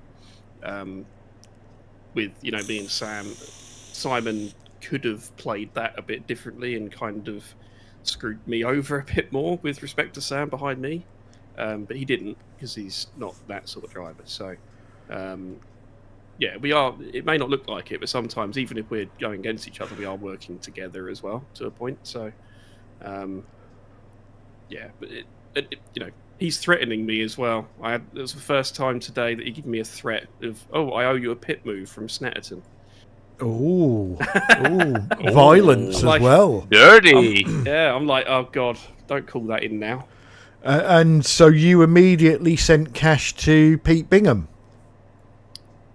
with me and Sam. Simon could have played that a bit differently and kind of screwed me over a bit more with respect to Sam behind me, but he didn't because he's not that sort of driver. So, yeah, we are. It may not look like it, but sometimes even if we're going against each other, we are working together as well to a point. So, yeah, but he's threatening me as well. It was the first time today that he gave me a threat of, "Oh, I owe you a pit move from Snetterton." Ooh, violence as well. Dirty. I'm like, oh god, don't call that in now. And so you immediately sent cash to Pete Bingham.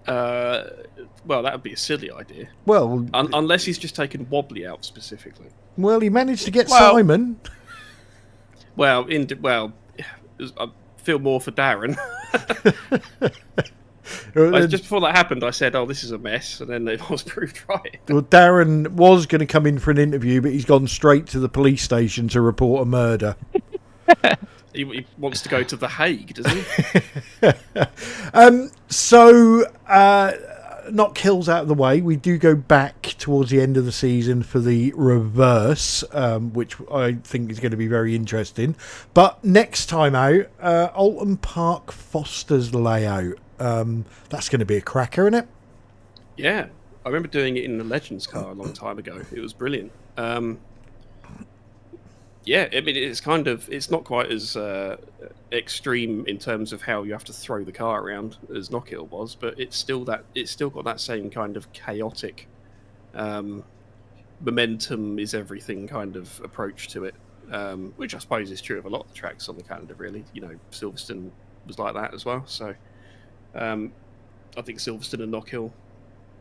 Well, that would be a silly idea. Well, unless he's just taken Wobbly out specifically. Well, he managed to get Simon. Well, I feel more for Darren. Just before that happened, I said, "Oh, this is a mess," and then it was proved right. Well, Darren was going to come in for an interview, but he's gone straight to the police station to report a murder. He wants to go to The Hague, doesn't he? So, Knockhill's out of the way. We do go back towards the end of the season for the reverse, which I think is going to be very interesting. But next time out, Alton Park Foster's layout. That's going to be a cracker, isn't it? Yeah, I remember doing it in the Legends car a long time ago. It was brilliant. Yeah, I mean, it's not quite as extreme in terms of how you have to throw the car around as Knockhill was, but it's still got that same kind of chaotic, momentum is everything kind of approach to it, which I suppose is true of a lot of the tracks on the calendar. Really, Silverstone was like that as well. So, I think Silverstone and Knockhill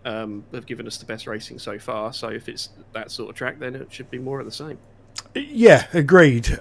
have given us the best racing so far. So if it's that sort of track, then it should be more of the same. Yeah, agreed. We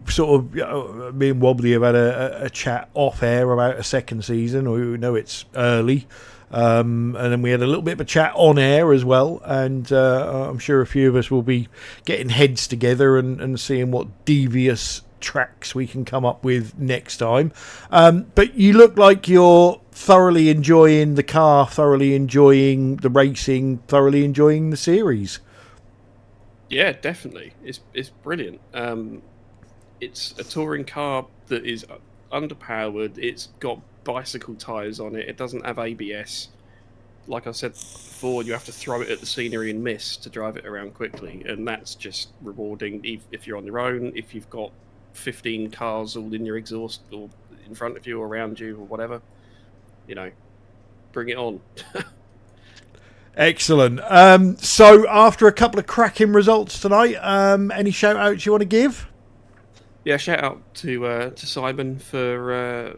sort of, me and Wobbly have had a chat off air about a second season. We know it's early. And then we had a little bit of a chat on air as well. And I'm sure a few of us will be getting heads together and seeing what devious tracks we can come up with next time. But you look like you're thoroughly enjoying the car, thoroughly enjoying the racing, thoroughly enjoying the series. Yeah, definitely. It's brilliant. It's a touring car that is underpowered. It's got bicycle tyres on it. It doesn't have ABS. Like I said before, you have to throw it at the scenery and miss to drive it around quickly, and that's just rewarding if you're on your own, if you've got 15 cars all in your exhaust or in front of you or around you or whatever. Bring it on. Excellent. So after a couple of cracking results tonight, any shout outs you want to give? Yeah, shout out to Simon for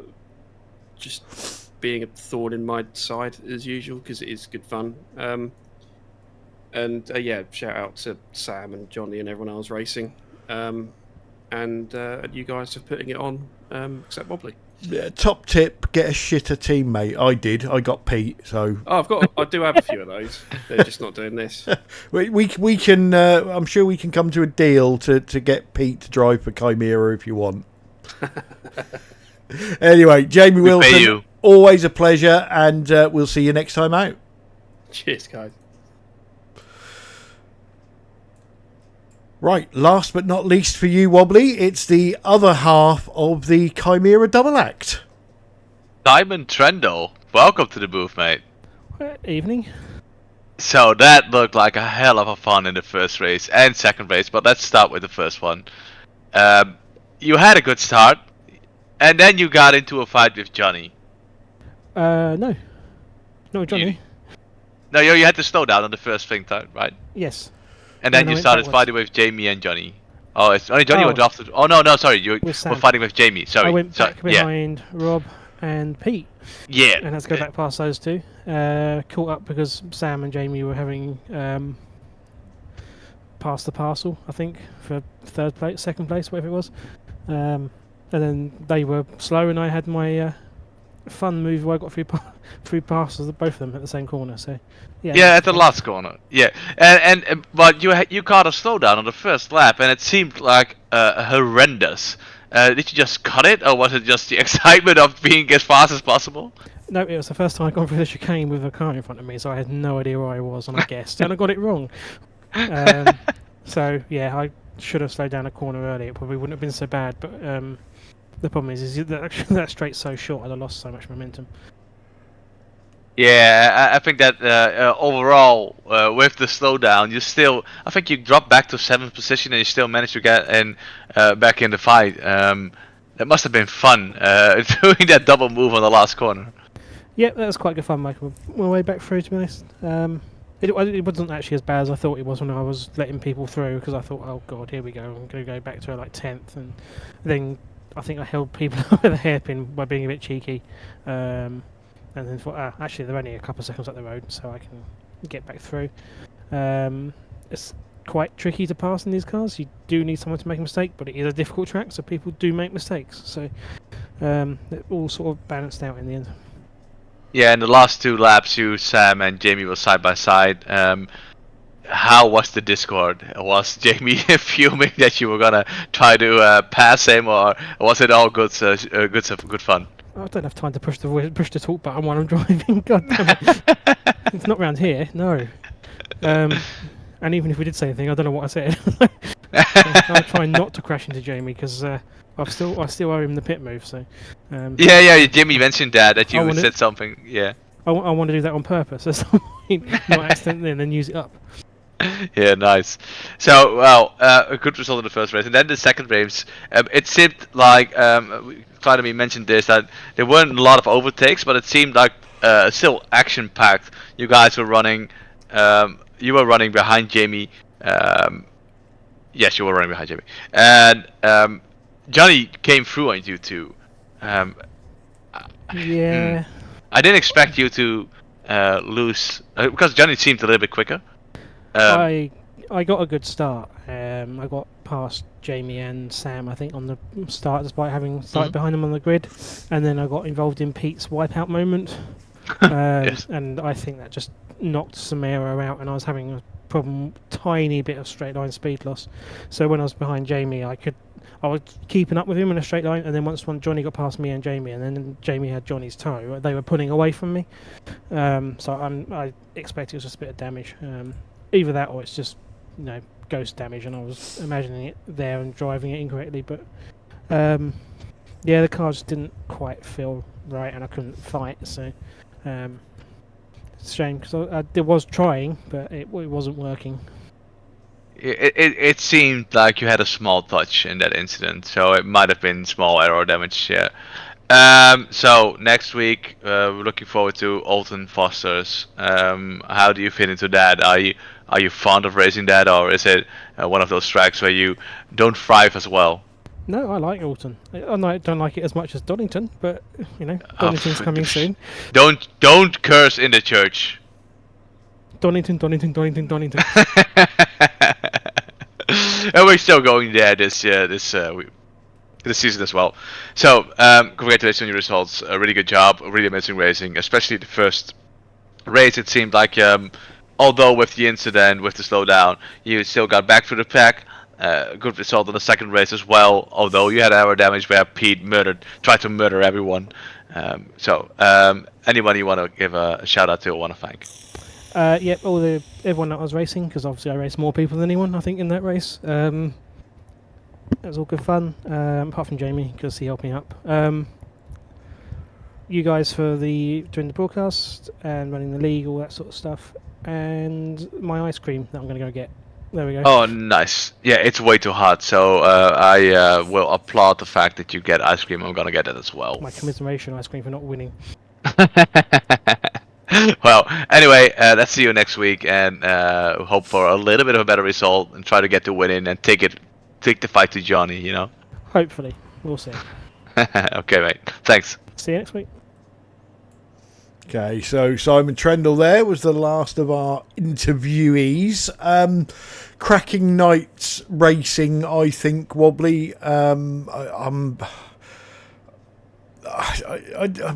just being a thorn in my side as usual, because it is good fun. And yeah, shout out to Sam and Johnny and everyone else racing. And you guys for putting it on, except Wobbly. Yeah, top tip: get a shitter teammate. I did. I got Pete. So I do have a few of those. They're just not doing this. we can. I'm sure we can come to a deal to get Pete to drive for Chimera if you want. Anyway, Jamie Wilson, always a pleasure, and we'll see you next time out. Cheers, guys. Right, last but not least for you, Wobbly, it's the other half of the Chimera double act. Simon Trendo, welcome to the booth, mate. Evening. So that looked like a hell of a fun in the first race and second race, but let's start with the first one. You had a good start, and then you got into a fight with Johnny. No. Not Johnny. You had to slow down on the first thing, right? Yes. And then you started fighting with Jamie and Johnny. Oh, it's only Johnny went after. Oh no, sorry, you were fighting with Jamie. Sorry. I went back behind Rob and Pete. Yeah. And had to go back past those two. Caught up because Sam and Jamie were having passed the parcel, I think, for second place, whatever it was. And then they were slow, and I had my fun move where I got three passes of both of them at the same corner. So yeah, at the last corner. Yeah, and but you caught a slowdown on the first lap, and it seemed like horrendous. Did you just cut it, or was it just the excitement of being as fast as possible? No, it was the first time I'd gone through the chicane with a car in front of me, so I had no idea where I was, and I guessed, and I got it wrong. So yeah, I should have slowed down a corner earlier. It probably wouldn't have been so bad, but the problem is that straight's so short, I'd have lost so much momentum. Yeah, I think that overall, with the slowdown, I think you dropped back to 7th position and you still managed to get back in the fight. That must have been fun, doing that double move on the last corner. Yeah, that was quite good fun making my way back through, to be honest. It wasn't actually as bad as I thought it was when I was letting people through, because I thought, oh god, here we go, I'm going to go back to like 10th, and then I think I held people with a hairpin by being a bit cheeky. And then thought, actually, they're only a couple of seconds up the road, so I can get back through. It's quite tricky to pass in these cars. You do need someone to make a mistake, but it is a difficult track, so people do make mistakes. So it all sort of balanced out in the end. Yeah, in the last 2 laps, you, Sam, and Jamie were side by side. How was the Discord? Was Jamie fuming that you were gonna try to pass him, or was it all good fun? I don't have time to push the talk button while I'm driving. God damn it. It's not round here, no. And even if we did say anything, I don't know what I said. I'll try not to crash into Jamie, because I still owe him the pit move. So. Yeah. Jimmy mentioned that you said something. Yeah. I want to do that on purpose at some point, not accidentally, and then use it up. Yeah, nice. So, well, a good result in the first race, and then the second race. It seemed like Clyde and me mentioned this, that there weren't a lot of overtakes, but it seemed like still action-packed. You guys were running. You were running behind Jamie. Yes, you were running behind Jamie, and Johnny came through on you too. Yeah. I didn't expect you to lose because Johnny seemed a little bit quicker. I got a good start. I got past Jamie and Sam, I think, on the start, despite having started behind them on the grid, and then I got involved in Pete's wipeout moment, Yes. and I think that just knocked Samira out, and I was having a tiny bit of straight line speed loss. So when I was behind Jamie, I was keeping up with him in a straight line, and then once Johnny got past me and Jamie, and then Jamie had Johnny's toe, they were pulling away from me. So I expect it was just a bit of damage. Either that or it's just, ghost damage, and I was imagining it there and driving it incorrectly. But yeah, the car just didn't quite feel right, and I couldn't fight. So it's a shame, because I was trying, but it wasn't working. It seemed like you had a small touch in that incident, so it might have been small error damage. Yeah. So next week, we're looking forward to Alton Foster's. How do you fit into that? Are you fond of racing that, or is it one of those tracks where you don't thrive as well? No, I like Alton. I don't like it as much as Donington, but Donington's coming soon. Don't curse in the church. Donington. And we're still going there this season as well. So congratulations on your results. A really good job, really amazing racing, especially the first race. It seemed like although with the incident, with the slowdown, you still got back to the pack. Good result in the second race as well, although you had aero damage where Pete tried to murder everyone. So anyone you want to give a shout out to or want to thank? Yep, everyone that I was racing, because obviously I raced more people than anyone, I think, in that race. It was all good fun, apart from Jamie, because he helped me up. You guys for doing the broadcast and running the league, all that sort of stuff, and my ice cream that I'm going to go get. There we go. Oh, nice. Yeah, it's way too hot, so I will applaud the fact that you get ice cream. I'm going to get it as well. My commiseration ice cream for not winning. Well, anyway, let's see you next week, and hope for a little bit of a better result and try to get the win in and take the fight to Johnny, Hopefully. We'll see. Okay, mate. Thanks. See you next week. Okay, so Simon Trendle there was the last of our interviewees. Cracking night's racing, I think, Wobbly. I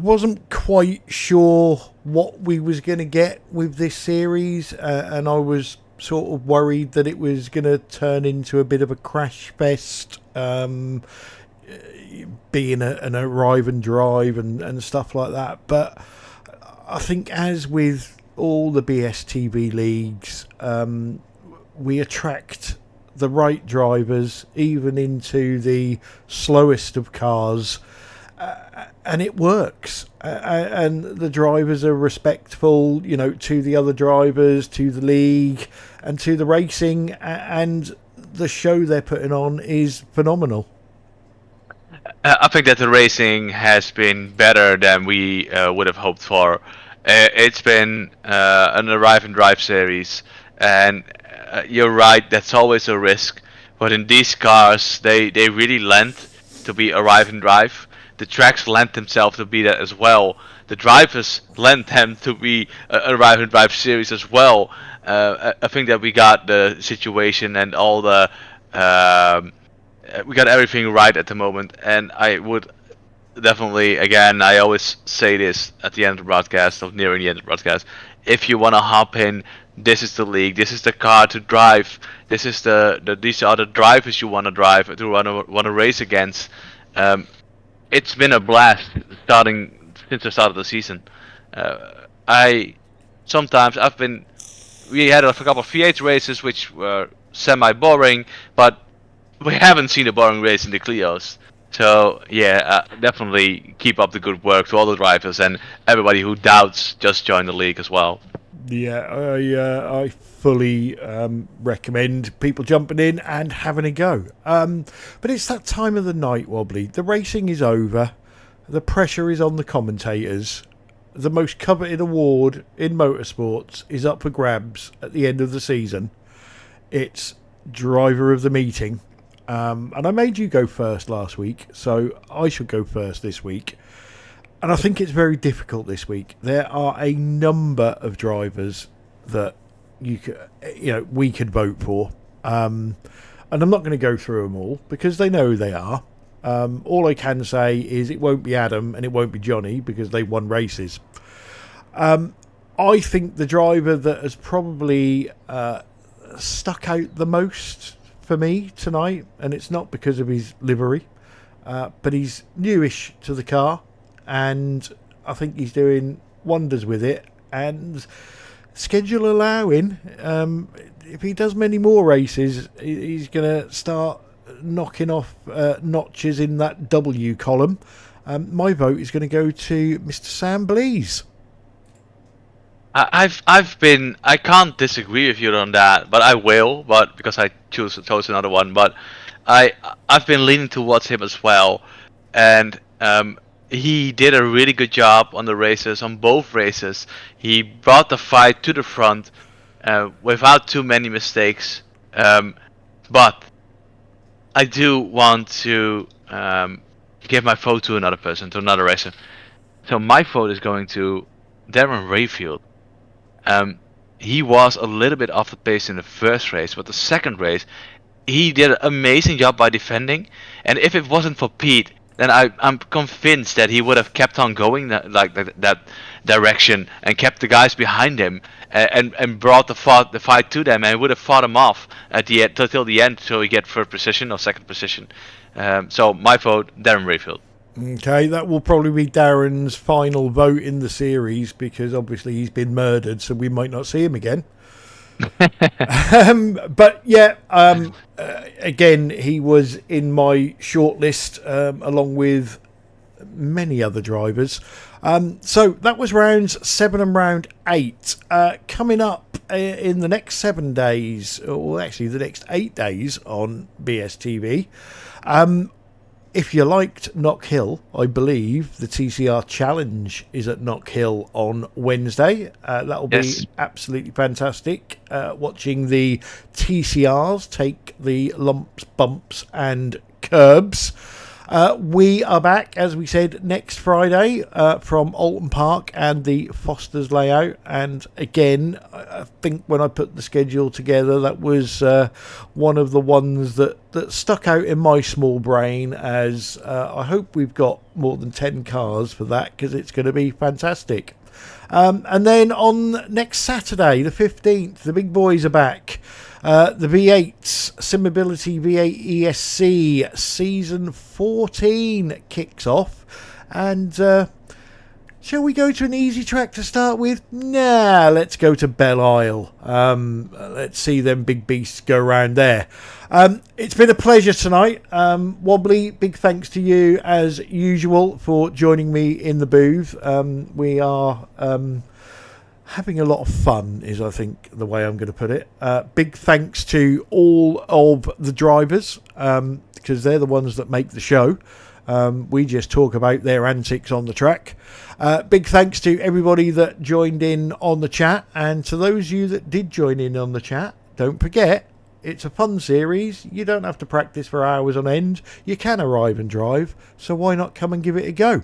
wasn't quite sure what we was going to get with this series, and I was sort of worried that it was going to turn into a bit of a crash fest, being an arrive and drive and stuff like that. But I think, as with all the BSTV leagues, we attract the right drivers even into the slowest of cars, and it works. And the drivers are respectful, to the other drivers, to the league, and to the racing, and the show they're putting on is phenomenal. I think that the racing has been better than we would have hoped for. It's been an arrive and drive series, and you're right, that's always a risk. But in these cars, they really lend to be arrive and drive. The tracks lend themselves to be that as well. The drivers lend them to be a arrive and drive series as well. I think that we got the situation and all the we got everything right at the moment, and I would definitely, again, I always say this at the end of the broadcast, or nearing the end of the broadcast, if you want to hop in, this is the league, this is the car to drive, this is these are the drivers you want to drive, to want to race against. It's been a blast starting since the start of the season. We had a couple of V8 races which were semi-boring, but we haven't seen a boring race in the Clios. So yeah, definitely keep up the good work to all the drivers, and everybody who doubts, just join the league as well. Yeah, I fully recommend people jumping in and having a go. But it's that time of the night, Wobbly. The racing is over. The pressure is on the commentators. The most coveted award in motorsports is up for grabs at the end of the season. It's driver of the meeting. And I made you go first last week, so I should go first this week. And I think it's very difficult this week. There are a number of drivers that we could vote for. And I'm not going to go through them all because they know who they are. All I can say is it won't be Adam and it won't be Johnny because they won races. I think the driver that has probably stuck out the most for me tonight, and it's not because of his livery, but he's newish to the car, and I think he's doing wonders with it, and schedule allowing, if he does many more races, he's going to start knocking off notches in that W column. My vote is going to go to Mr. Sam Blease. I can't disagree with you on that, but I will, but because I chose another one, but I've been leaning towards him as well, and he did a really good job on the races, on both races. He brought the fight to the front without too many mistakes, but I do want to give my vote to another person, to another racer. So my vote is going to Darren Rayfield. He was a little bit off the pace in the first race, but the second race, he did an amazing job by defending. And if it wasn't for Pete, then I'm convinced that he would have kept on going that direction and kept the guys behind him and brought the fight to them, and would have fought him off at the end till the end, so he get third position or second position. So my vote, Darren Rayfield. Okay, that will probably be Darren's final vote in the series because obviously he's been murdered, so we might not see him again. But yeah, again, he was in my shortlist along with many other drivers. So that was rounds 7 and round 8. Coming up in the next 7 days, or actually the next 8 days on BSTV. If you liked Knockhill, I believe the TCR Challenge is at Knockhill on Wednesday. That'll be absolutely fantastic. Watching the TCRs take the lumps, bumps and curbs. We are back, as we said, next Friday from Alton Park and the Foster's layout. And again, I think when I put the schedule together, that was one of the ones that stuck out in my small brain as I hope we've got more than 10 cars for that because it's going to be fantastic. And then on next Saturday, the 15th, the big boys are back. The V8s, Simability V8 ESC Season 14 kicks off. And Shall we go to an easy track to start with? Nah, let's go to Belle Isle. Let's see them big beasts go around there. It's been a pleasure tonight. Wobbly, big thanks to you as usual for joining me in the booth. We are having a lot of fun, is I think the way I'm going to put it. Big thanks to all of the drivers, because they're the ones that make the show. We just talk about their antics on the track. Big thanks to everybody that joined in on the chat, and to those of you that did join in on the chat, don't forget, it's a fun series. You don't have to practice for hours on end. You can arrive and drive, so why not come and give it a go?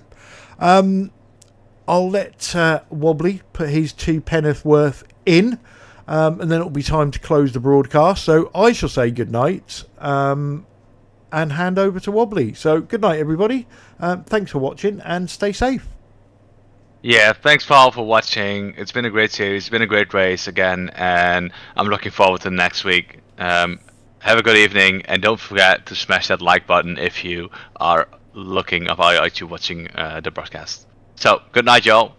I'll let Wobbly put his 2 penneth worth in, and then it'll be time to close the broadcast. So I shall say good night, and hand over to Wobbly. So good night, everybody. Thanks for watching, and stay safe. Yeah, thanks Paul for watching. It's been a great series. It's been a great race again, and I'm looking forward to next week. Have a good evening, and don't forget to smash that like button if you are looking, if you watching the broadcast. So good night, y'all.